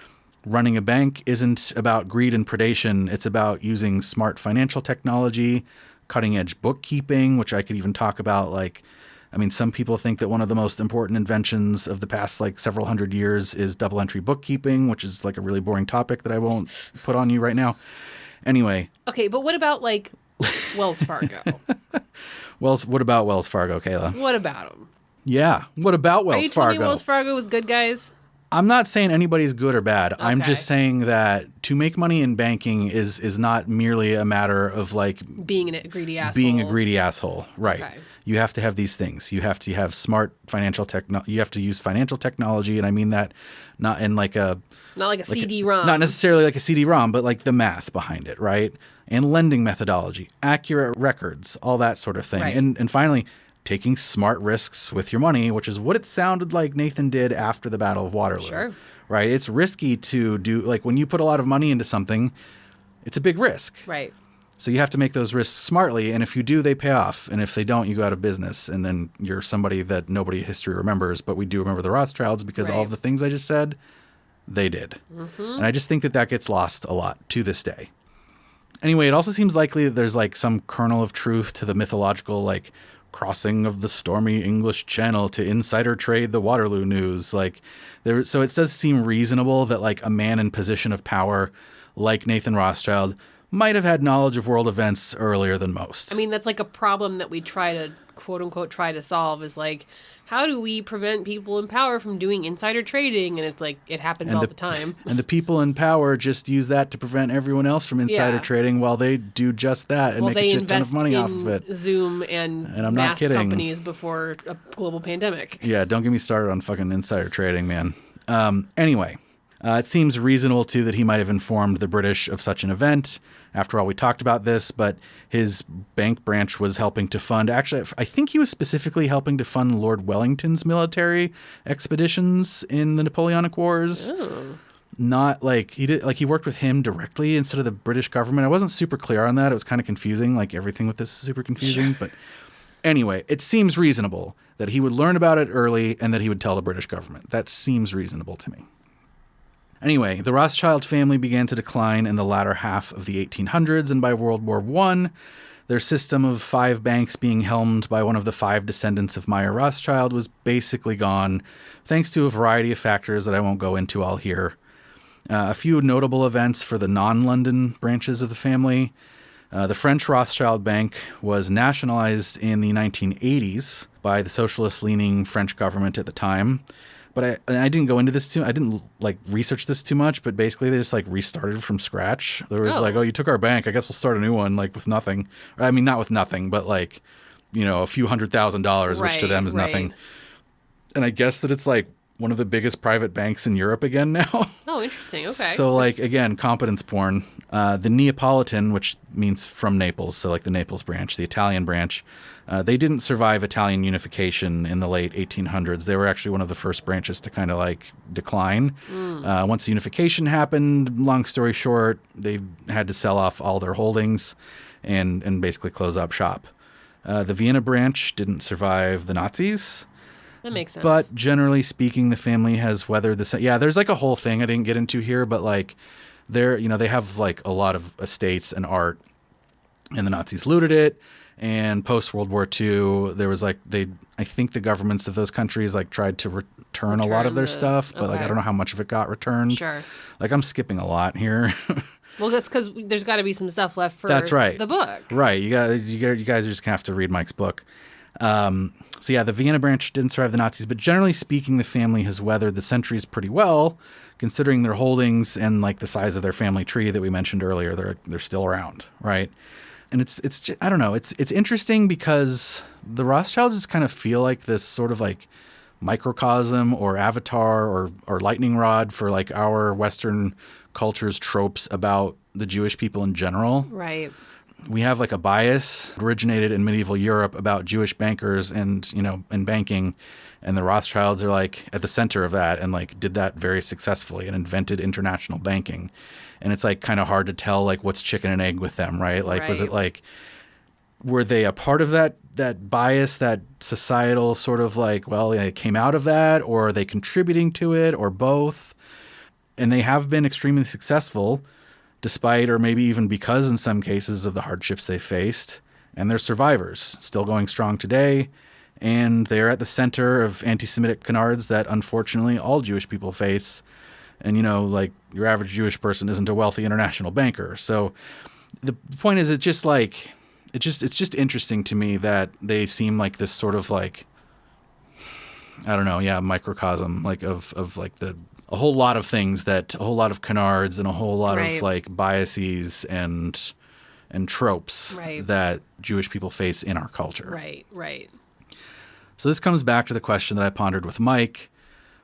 Running a bank isn't about greed and predation. It's about using smart financial technology, cutting-edge bookkeeping, which I could even talk about, like, I mean, some people think that one of the most important inventions of the past, like, several hundred years is double entry bookkeeping, which is, like, a really boring topic that I won't put on you right now. Anyway. Okay, but what about, like, Wells Fargo? What about Wells Fargo, Kayla? What about them? Yeah. What about Wells Fargo? Are you telling me Wells Fargo was good guys? I'm not saying anybody's good or bad. Okay. I'm just saying that to make money in banking is not merely a matter of, like, being a greedy asshole. Being a greedy asshole, right? Okay. You have to have these things. You have to have smart financial you have to use financial technology, and I mean that not in like a CD-ROM, not necessarily like a CD-ROM, but like the math behind it, right? And lending methodology, accurate records, all that sort of thing, right. And finally, taking smart risks with your money, which is what it sounded like Nathan did after the Battle of Waterloo. Sure. Right? It's risky to do, like, when you put a lot of money into something, it's a big risk. Right. So you have to make those risks smartly, and if you do, they pay off. And if they don't, you go out of business, and then you're somebody that nobody in history remembers, but we do remember the Rothschilds because all of the things I just said, they did. Mm-hmm. And I just think that gets lost a lot to this day. Anyway, it also seems likely that there's, like, some kernel of truth to the mythological, like, crossing of the stormy English Channel to insider trade the Waterloo news. Like, so it does seem reasonable that, like, a man in position of power like Nathan Rothschild might have had knowledge of world events earlier than most. I mean, that's like a problem that we try to, quote unquote, try to solve is, like, how do we prevent people in power from doing insider trading? And it's like, it happens all the time. And the people in power just use that to prevent everyone else from insider trading while they do just that and make a shit ton of money off of it. Zoom and I'm mass companies before a global pandemic. Yeah, don't get me started on fucking insider trading, man. Anyway, it seems reasonable, too, that he might have informed the British of such an event. After all, we talked about this, but his bank branch was helping to fund. Actually, I think he was specifically helping to fund Lord Wellington's military expeditions in the Napoleonic Wars. Oh. Not like he worked with him directly instead of the British government. I wasn't super clear on that. It was kind of confusing. Like, everything with this is super confusing. Sure. But anyway, it seems reasonable that he would learn about it early and that he would tell the British government. That seems reasonable to me. Anyway, the Rothschild family began to decline in the latter half of the 1800s, and by World War I, their system of 5 banks being helmed by one of the 5 descendants of Meyer Rothschild was basically gone, thanks to a variety of factors that I won't go into all here. A few notable events for the non-London branches of the family. The French Rothschild Bank was nationalized in the 1980s by the socialist-leaning French government at the time. But I didn't go into this I didn't, like, research this too much, but basically they just, like, restarted from scratch. There was like, you took our bank, I guess we'll start a new one, like, with nothing. I mean, not with nothing, but, like, you know, a few $100,000, which to them is nothing. And I guess that it's, like, one of the biggest private banks in Europe again now. Oh, interesting. Okay. So, like, again, competence porn. The Neapolitan, which means from Naples, so, like, the Naples branch, the Italian branch, they didn't survive Italian unification in the late 1800s. They were actually one of the first branches to kind of, like, decline. Once the unification happened, long story short, they had to sell off all their holdings and basically close up shop. The Vienna branch didn't survive the Nazis. That makes sense. But generally speaking, the family has weathered the... Yeah, there's, like, a whole thing I didn't get into here, but, like, they have, like, a lot of estates and art, and the Nazis looted it. And post-World War II, there was, like, I think the governments of those countries, like, tried to return a lot of their stuff, but, like, I don't know how much of it got returned. Sure. Like, I'm skipping a lot here. Well, that's because there's got to be some stuff left for the book. Right. You guys are just going to have to read Mike's book. So, yeah, the Vienna branch didn't survive the Nazis, but generally speaking, the family has weathered the centuries pretty well, considering their holdings and, like, the size of their family tree that we mentioned earlier. They're still around, right? And it's just, I don't know, it's interesting because the Rothschilds just kind of feel like this sort of, like, microcosm or avatar or lightning rod for like our Western culture's tropes about the Jewish people in general. Right. We have like a bias originated in medieval Europe about Jewish bankers and, and banking. And the Rothschilds are like at the center of that and like did that very successfully and invented international banking. And it's like kind of hard to tell like what's chicken and egg with them, right? Like, was it like, were they a part of that bias, that societal sort of like, well, they came out of that, or are they contributing to it, or both? And they have been extremely successful despite, or maybe even because in some cases, of the hardships they faced. And they're survivors, still going strong today. And they're at the center of anti-Semitic canards that unfortunately all Jewish people face. And, like your average Jewish person isn't a wealthy international banker. So the point is, it's just interesting to me that they seem like this sort of like, I don't know, microcosm, like of like a whole lot of things, that a whole lot of canards and a whole lot of like biases and tropes that Jewish people face in our culture. Right. So this comes back to the question that I pondered with Mike.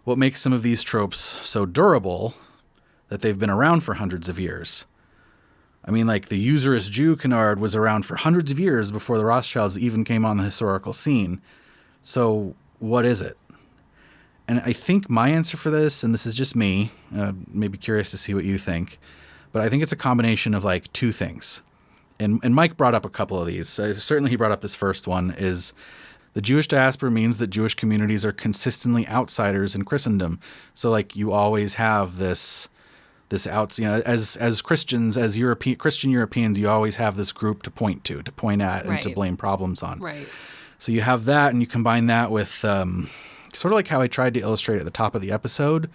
What makes some of these tropes so durable that they've been around for hundreds of years? I mean, like the usurious Jew canard was around for hundreds of years before the Rothschilds even came on the historical scene. So what is it? And I think my answer for this, and this is just me, maybe curious to see what you think, but I think it's a combination of like two things. And Mike brought up a couple of these. Certainly he brought up this first one, is the Jewish diaspora means that Jewish communities are consistently outsiders in Christendom. So like you always have this out, as Christians, as Christian Europeans, you always have this group to point at, and to blame problems on. Right. So you have that, and you combine that with sort of like how I tried to illustrate at the top of the episode.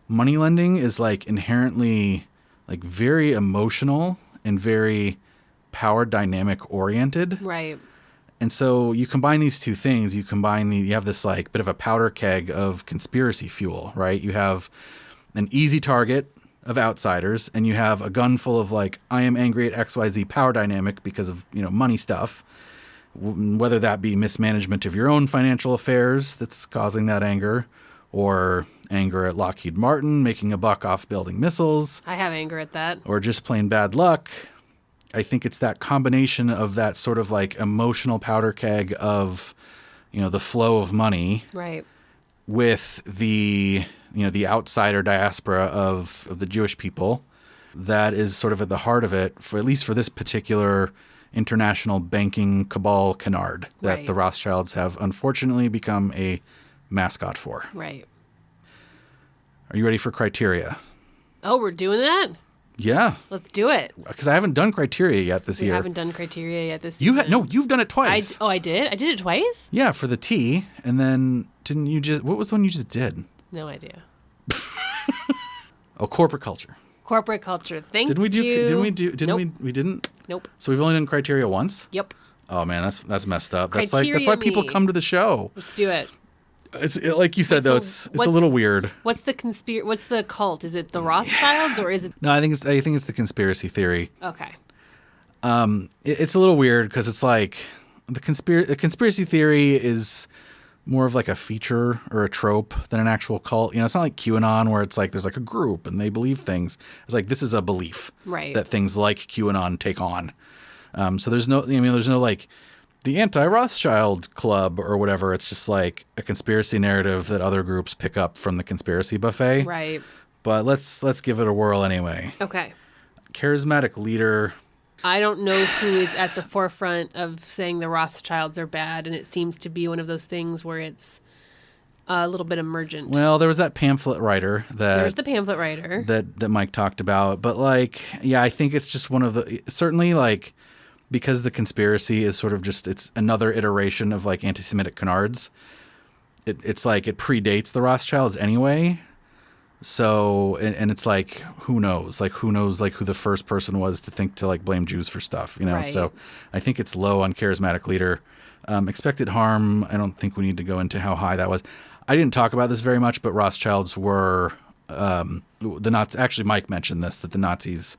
Money lending is like inherently like very emotional and very power dynamic oriented. Right. And so you combine these two things. You have this like bit of a powder keg of conspiracy fuel, right? You have an easy target of outsiders, and you have a gun full of like, I am angry at XYZ power dynamic because of, money stuff, whether that be mismanagement of your own financial affairs that's causing that anger, or anger at Lockheed Martin making a buck off building missiles. I have anger at that. Or just plain bad luck. I think it's that combination of that sort of like emotional powder keg of, the flow of money. Right. With the outsider diaspora of the Jewish people, that is sort of at the heart of it, for at least for this particular international banking cabal canard that the Rothschilds have unfortunately become a mascot for. Right. Are you ready for criteria? Oh, we're doing that? Yeah. Let's do it. Because I haven't done criteria yet this year. You haven't done criteria yet this year. You've done it twice. I did? I did it twice? Yeah, for the T, and then didn't you just, what was the one you just did? No idea. Oh, corporate culture. Corporate culture. Thank you. We didn't? Nope. So we've only done criteria once? Yep. Oh man, that's messed up. That's Criteria why people me. come to the show. Let's do it. It's like you said, though. It's a little weird. What's the cult? Is it the Rothschilds or is it? No, I think it's the conspiracy theory. Okay. It's a little weird because it's like the conspiracy theory is more of like a feature or a trope than an actual cult. It's not like QAnon where it's like there's like a group and they believe things. It's like this is a belief that things like QAnon take on. So there's no like the anti-Rothschild club or whatever. It's just like a conspiracy narrative that other groups pick up from the conspiracy buffet. Right. But let's give it a whirl anyway. Okay. Charismatic leader. I don't know who is at the forefront of saying the Rothschilds are bad, and it seems to be one of those things where it's a little bit emergent. Well, there was that pamphlet writer There's the pamphlet writer that Mike talked about, but like, yeah, I think it's just one of the, certainly like, because the conspiracy is sort of just, it's another iteration of like anti-Semitic canards. It's like it predates the Rothschilds anyway. So, and it's like, who knows who the first person was to think to like blame Jews for stuff, Right. So I think it's low on charismatic leader. Expected harm. I don't think we need to go into how high that was. I didn't talk about this very much, but Rothschilds were, the Nazis, actually Mike mentioned this, that the Nazis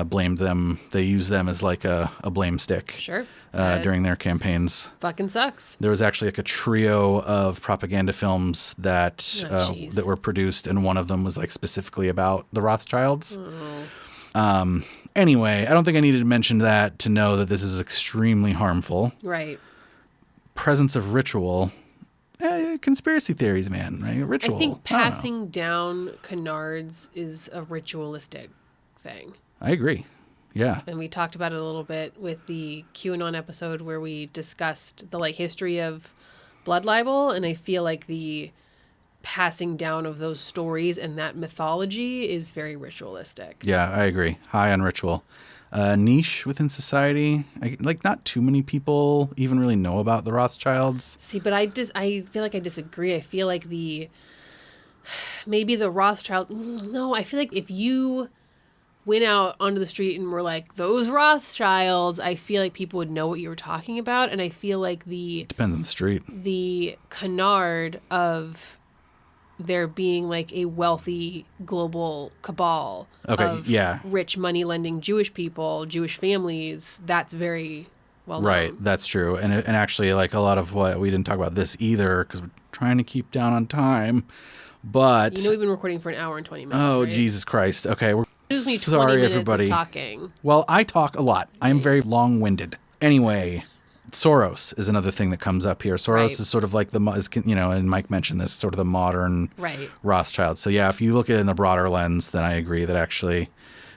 blamed them. They used them as like a blame stick. Sure. During their campaigns. Fucking sucks. There was actually like a trio of propaganda films that that were produced, and one of them was like specifically about the Rothschilds. Anyway, I don't think I needed to mention that to know that this is extremely harmful. Right. Presence of ritual. Conspiracy theories, man. Right? Ritual. I think passing down canards is a ritualistic thing. I agree. Yeah. And we talked about it a little bit with the QAnon episode where we discussed the like history of blood libel, and I feel like the passing down of those stories and that mythology is very ritualistic. Yeah, I agree. High on ritual. Niche within society. Not too many people even really know about the Rothschilds. See, but I feel like I disagree. I feel like maybe the Rothschild. No, I feel like if you went out onto the street and were like, those Rothschilds, I feel like people would know what you were talking about. And I feel like depends on the street. The canard of there being like a wealthy global cabal of rich money lending Jewish people, Jewish families, that's very well known. Right, that's true. And actually, like a lot of what we didn't talk about this either because we're trying to keep down on time. But we've been recording for an hour and 20 minutes. Oh, right? Jesus Christ. Okay, we're sorry, everybody. Of talking. Well, I talk a lot. I am very long-winded. Anyway, Soros is another thing that comes up here. Soros is sort of like and Mike mentioned this, sort of the modern Rothschild. So yeah, if you look at it in the broader lens, then I agree that actually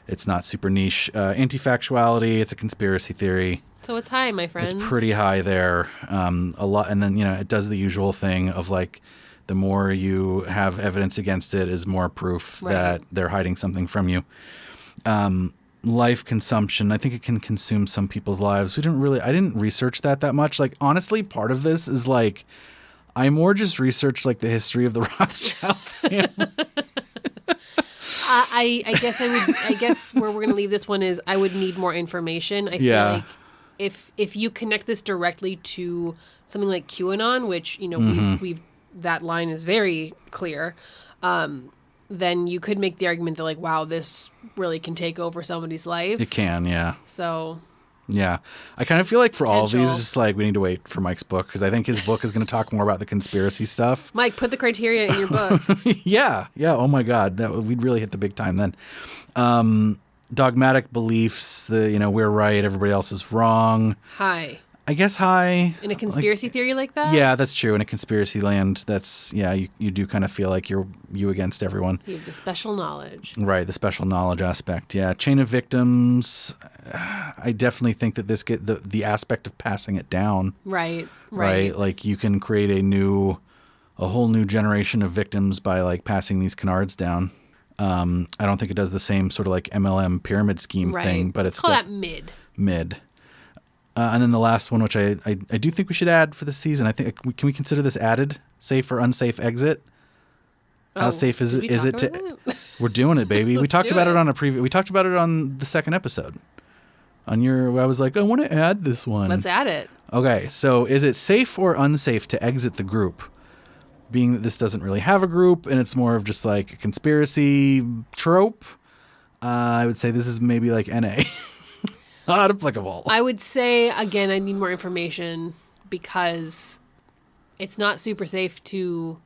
it's not super niche. Anti-factuality, it's a conspiracy theory. So it's high, my friends. It's pretty high there. A lot, and then it does the usual thing of like, the more you have evidence against it is more proof that they're hiding something from you. Life consumption. I think it can consume some people's lives. I didn't research that much. Like, honestly, part of this is like, I more just researched like the history of the Rothschild family. I guess where we're going to leave this one is I would need more information. I feel like if you connect this directly to something like QAnon, which, we've that line is very clear, then you could make the argument that like, wow, this really can take over somebody's life. It can, yeah. So, yeah. I kind of feel like for all of these, it's just like we need to wait for Mike's book because I think his book is going to talk more about the conspiracy stuff. Mike, put the criteria in your book. Yeah. Oh my God, we'd really hit the big time then. Dogmatic beliefs, we're right, everybody else is wrong. Hi. I guess high. In a conspiracy theory like that? Yeah, that's true. In a conspiracy land, you do kind of feel like you're against everyone. You have the special knowledge. Right, the special knowledge aspect. Yeah, chain of victims. I definitely think that this the aspect of passing it down. Right. Like you can create a whole new generation of victims by like passing these canards down. I don't think it does the same sort of like MLM pyramid scheme thing, but it's call that mid. And then the last one, which I do think we should add for this season. I think can we consider this added? Safe or unsafe exit? How safe is it to? We're doing it, baby. We talked about it on we talked about it on the second episode. I was like, I want to add this one. Let's add it. Okay, so is it safe or unsafe to exit the group? Being that this doesn't really have a group and it's more of just like a conspiracy trope, I would say this is maybe like NA. Not applicable. I would say, again, I need more information because it's not super safe to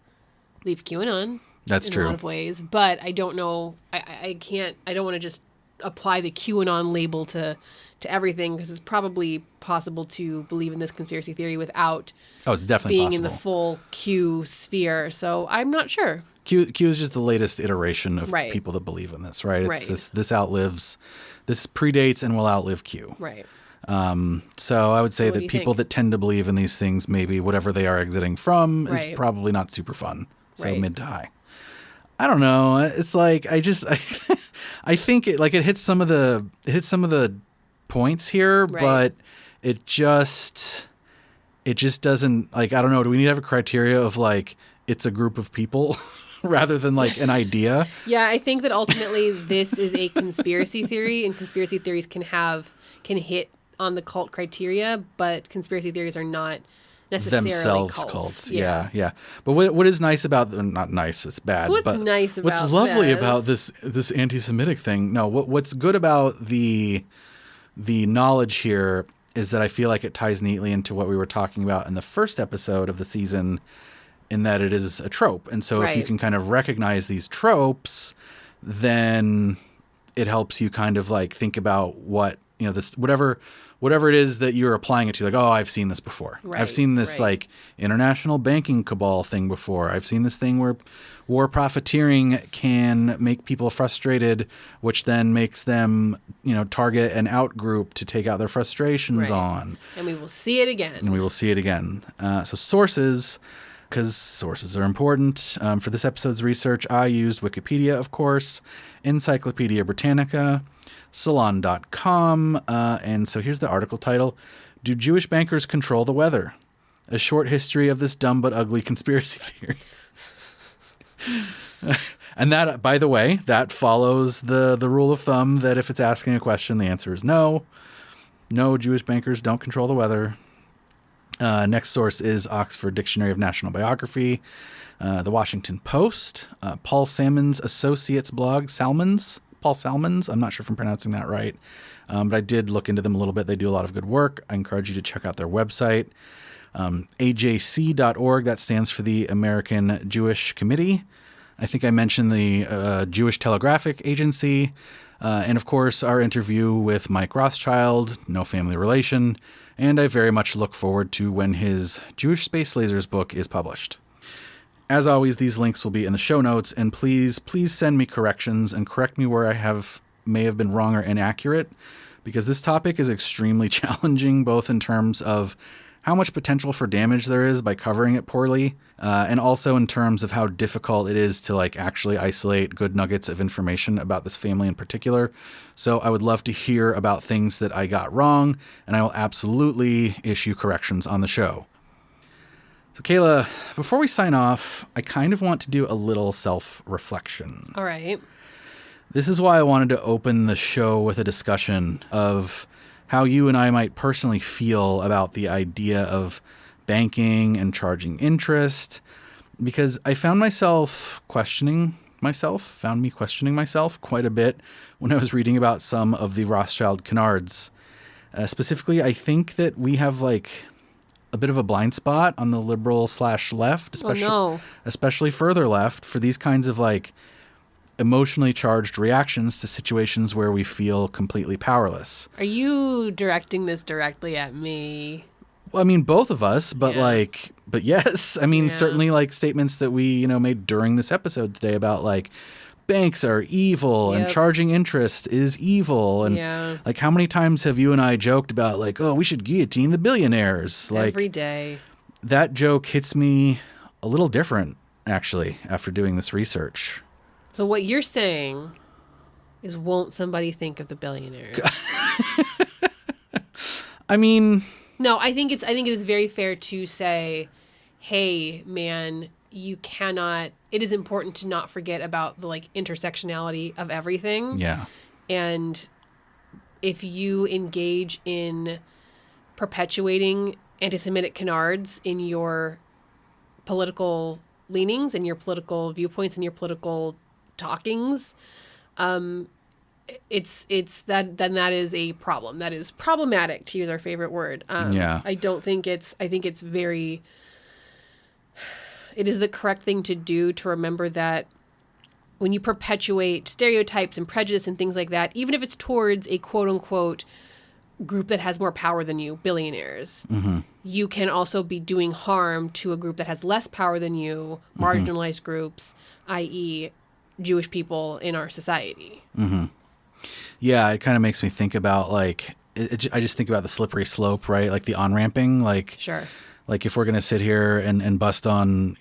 leave QAnon. That's true. In a lot of ways. But I don't know. I don't want to just apply the QAnon label to everything because it's probably possible to believe in this conspiracy theory without it's definitely being possible. In the full Q sphere. So I'm not sure. Q is just the latest iteration of people that believe in this, right? It's this predates and will outlive Q. Right. So I would say that people that tend to believe in these things, maybe whatever they are exiting from is probably not super fun. So mid to high. I don't know. It's like I think it hits some of the points here, but it just doesn't, like, I don't know. Do we need to have a criteria of like it's a group of people? Rather than like an idea. Yeah, I think that ultimately this is a conspiracy theory, and conspiracy theories can hit on the cult criteria, but conspiracy theories are not necessarily themselves cults. Yeah. But what is nice about not nice, it's bad. What's but nice about what's lovely about this anti-Semitic thing? No, what's good about the knowledge here is that I feel like it ties neatly into what we were talking about in the first episode of the season, in that it is a trope. And so if you can kind of recognize these tropes, then it helps you kind of like think about what, this whatever it is that you're applying it to. Like, oh, I've seen this before. I've seen this like international banking cabal thing before. I've seen this thing where war profiteering can make people frustrated, which then makes them, target an out group to take out their frustrations on. And we will see it again. So sources, because sources are important. For this episode's research, I used Wikipedia, of course, Encyclopedia Britannica, Salon.com, and so here's the article title: Do Jewish Bankers Control the Weather? A Short History of This Dumb but Ugly Conspiracy Theory. And that, by the way, that follows the rule of thumb that if it's asking a question, the answer is no. No, Jewish bankers don't control the weather. Next source is Oxford Dictionary of National Biography, The Washington Post, Paul Salmon's Associates blog, Paul Salmon's. I'm not sure if I'm pronouncing that right, but I did look into them a little bit. They do a lot of good work. I encourage you to check out their website. AJC.org, that stands for the American Jewish Committee. I think I mentioned the Jewish Telegraphic Agency. And of course, our interview with Mike Rothschild, no family relation. And I very much look forward to when his Jewish Space Lasers book is published. As always, these links will be in the show notes, and please send me corrections and correct me where I may have been wrong or inaccurate, because this topic is extremely challenging, both in terms of how much potential for damage there is by covering it poorly, and also in terms of how difficult it is to actually isolate good nuggets of information about this family in particular. So I would love to hear about things that I got wrong, and I will absolutely issue corrections on the show. So Kayla, before we sign off, I kind of want to do a little self-reflection. All right. This is why I wanted to open the show with a discussion of how you and I might personally feel about the idea of banking and charging interest, because I found me questioning myself quite a bit when I was reading about some of the Rothschild canards. Specifically, I think that we have a bit of a blind spot on the liberal/left, especially further left, for these kinds of emotionally charged reactions to situations where we feel completely powerless. Are you directing this directly at me? Well, I mean, both of us, but but yes. I mean, certainly statements that we, made during this episode today about banks are evil and charging interest is evil. And how many times have you and I joked about oh, we should guillotine the billionaires? Every day. That joke hits me a little different, actually, after doing this research. So what you're saying is, won't somebody think of the billionaires? I mean, no, I think it is very fair to say, hey, man, it is important to not forget about the intersectionality of everything. Yeah. And if you engage in perpetuating anti-Semitic canards in your political leanings and your political viewpoints and your political talkings, it's that is a problem. That is problematic, to use our favorite word. I think it is the correct thing to do to remember that when you perpetuate stereotypes and prejudice and things like that, even if it's towards a quote unquote group that has more power than you, billionaires, you can also be doing harm to a group that has less power than you, marginalized groups, i.e. Jewish people in our society. Yeah, it kind of makes me think about I just think about the slippery slope, right? The on-ramping, Sure. If we're going to sit here and bust on,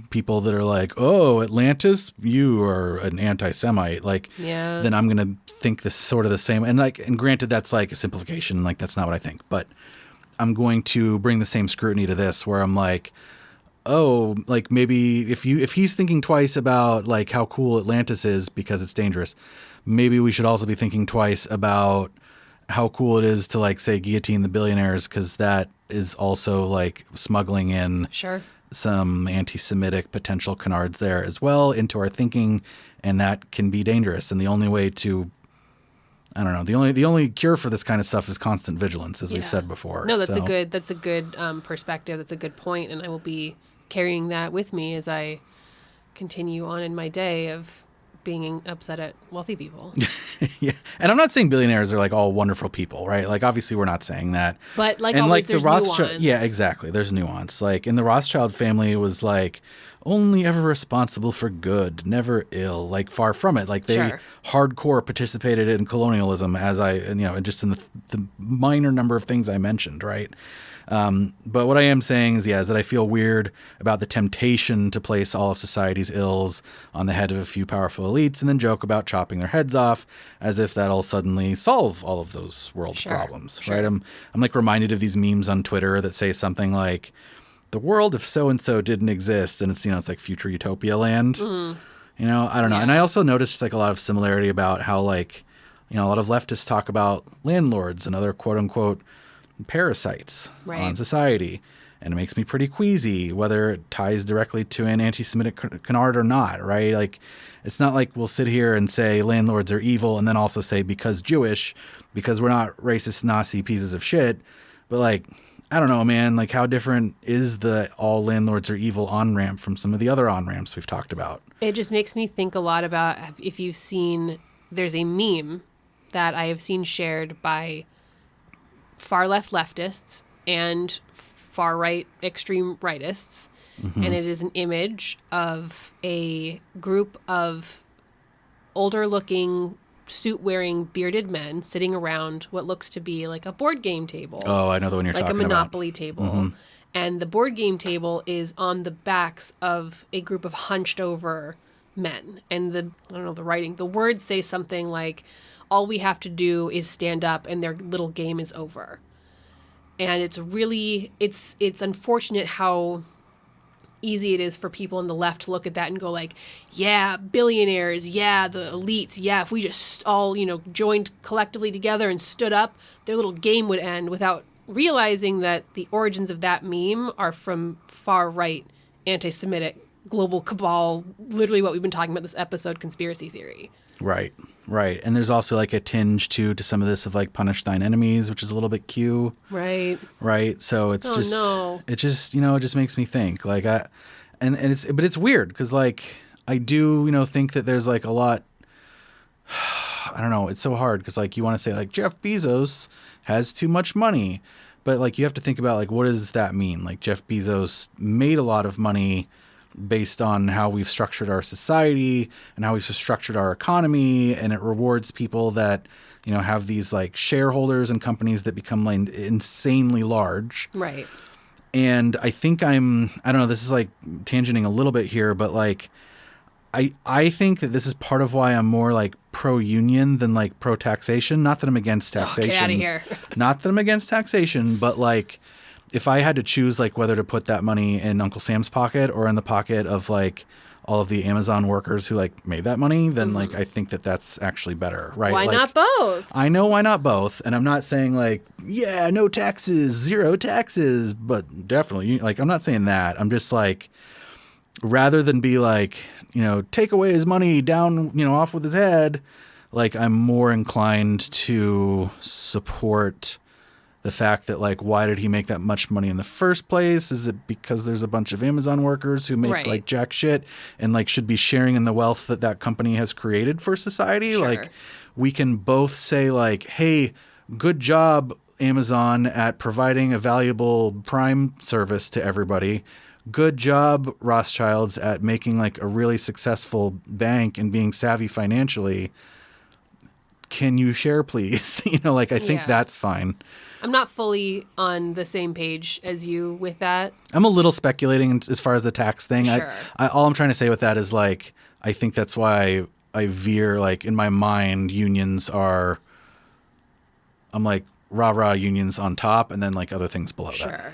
people that are oh, Atlantis, you are an anti-Semite, then I'm going to think this sort of the same. And and granted, that's a simplification. That's not what I think, but I'm going to bring the same scrutiny to this where I'm oh, maybe if he's thinking twice about how cool Atlantis is because it's dangerous, maybe we should also be thinking twice about how cool it is to like say guillotine the billionaires, because that is also like smuggling in Sure. some anti-Semitic potential canards there as well into our thinking, and that can be dangerous. And the only way to, I don't know, the only cure for this kind of stuff is constant vigilance, as we've said before. No, that's a good perspective. That's a good point, and I will be carrying that with me as I continue on in my day of being upset at wealthy people. Yeah, and I'm not saying billionaires are like all wonderful people, right? Like obviously we're not saying that. But like and always, like there's the Rothschild, nuance. yeah, exactly. There's nuance. Like in the Rothschild family, it was like only ever responsible for good, never ill. Like far from it. Like they hardcore participated in colonialism, as just in the minor number of things I mentioned, right? But what I am saying is that I feel weird about the temptation to place all of society's ills on the head of a few powerful elites and then joke about chopping their heads off as if that'll suddenly solve all of those world's problems, right? I'm like reminded of these memes on Twitter that say something like, the world if so-and-so didn't exist, and it's like future utopia land. I don't know. Yeah. And I also noticed like a lot of similarity about how like, a lot of leftists talk about landlords and other quote unquote parasites on society, and it makes me pretty queasy whether it ties directly to an anti-Semitic canard or not, right? Like it's not like we'll sit here and say landlords are evil and then also say because Jewish, because we're not racist Nazi pieces of shit. But like, I don't know, man, like how different is the all landlords are evil on-ramp from some of the other on-ramps we've talked about? It just makes me think a lot about if you've seen, there's a meme that I have seen shared by far left leftists and far right extreme rightists. And it is an image of a group of older looking suit wearing bearded men sitting around what looks to be like a board game table. Oh, I know the one you're talking about. Like a Monopoly table. And the board game table is on the backs of a group of hunched over men. And the words say something like, all we have to do is stand up and their little game is over. And it's really, it's unfortunate how easy it is for people on the left to look at that and go like, yeah, billionaires, yeah, the elites, yeah, if we just all, joined collectively together and stood up, their little game would end, without realizing that the origins of that meme are from far right anti-Semitic global cabal, literally what we've been talking about this episode, conspiracy theory. Right. And there's also like a tinge to some of this of like punish thine enemies, which is a little bit Q. Right. So it's it just makes me think like but it's weird because like I do, think that there's like a lot, I don't know. It's so hard because like you want to say like Jeff Bezos has too much money, but like you have to think about like, what does that mean? Like Jeff Bezos made a lot of money based on how we've structured our society and how we've structured our economy, and it rewards people that have these like shareholders and companies that become like insanely large. Right. And I think I don't know, this is like tangenting a little bit here, but like I think that this is part of why I'm more like pro-union than like pro-taxation. Not that I'm against taxation. Get out of here. Not that I'm against taxation, but like if I had to choose like whether to put that money in Uncle Sam's pocket or in the pocket of like all of the Amazon workers who like made that money, then like I think that that's actually better, right? Why like, not both? I know why not both, and I'm not saying like no taxes, zero taxes, but definitely like I'm not saying that. I'm just like, rather than be like take away his money down off with his head, like I'm more inclined to support the fact that like, why did he make that much money in the first place? Is it because there's a bunch of Amazon workers who make like jack shit and like should be sharing in the wealth that that company has created for society? Sure. Like we can both say like, hey, good job Amazon at providing a valuable Prime service to everybody. Good job Rothschilds at making like a really successful bank and being savvy financially. Can you share, please? I think that's fine. I'm not fully on the same page as you with that. I'm a little speculating as far as the tax thing. Sure. All I'm trying to say with that is like, I think that's why I veer like in my mind, unions are, I'm like rah unions on top and then like other things below that. Sure.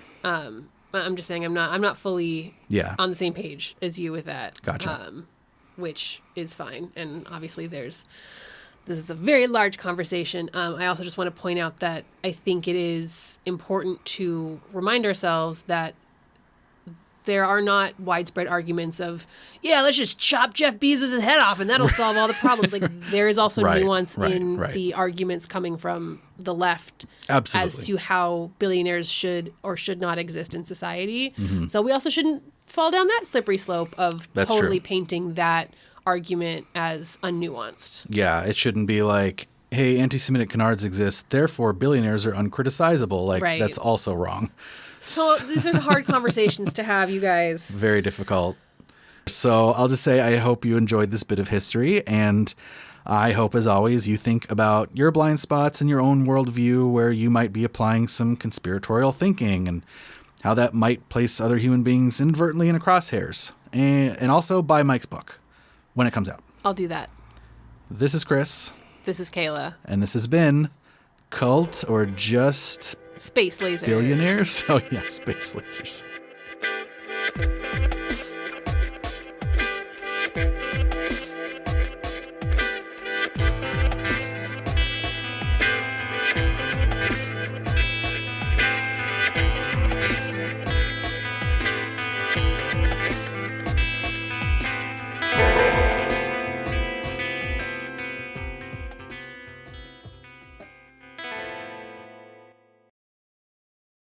I'm just saying I'm not fully on the same page as you with that. Gotcha. Which is fine. And obviously there's This is a very large conversation. I also just want to point out that I think it is important to remind ourselves that there are not widespread arguments of, yeah, let's just chop Jeff Bezos' head off and that'll solve all the problems. Like, there is also nuance in the arguments coming from the left as to how billionaires should or should not exist in society. So we also shouldn't fall down that slippery slope of totally painting that argument as unnuanced. Yeah, it shouldn't be like, hey, anti-Semitic canards exist, therefore billionaires are uncriticizable. Like, that's also wrong. So these are hard conversations to have, you guys. Very difficult. So I'll just say I hope you enjoyed this bit of history, and I hope, as always, you think about your blind spots and your own worldview where you might be applying some conspiratorial thinking and how that might place other human beings inadvertently in a crosshairs. And also buy Mike's book when it comes out. I'll do that. This is Chris. This is Kayla. And this has been Cult or Just Space Lasers. Billionaires? Oh, yeah, Space Lasers.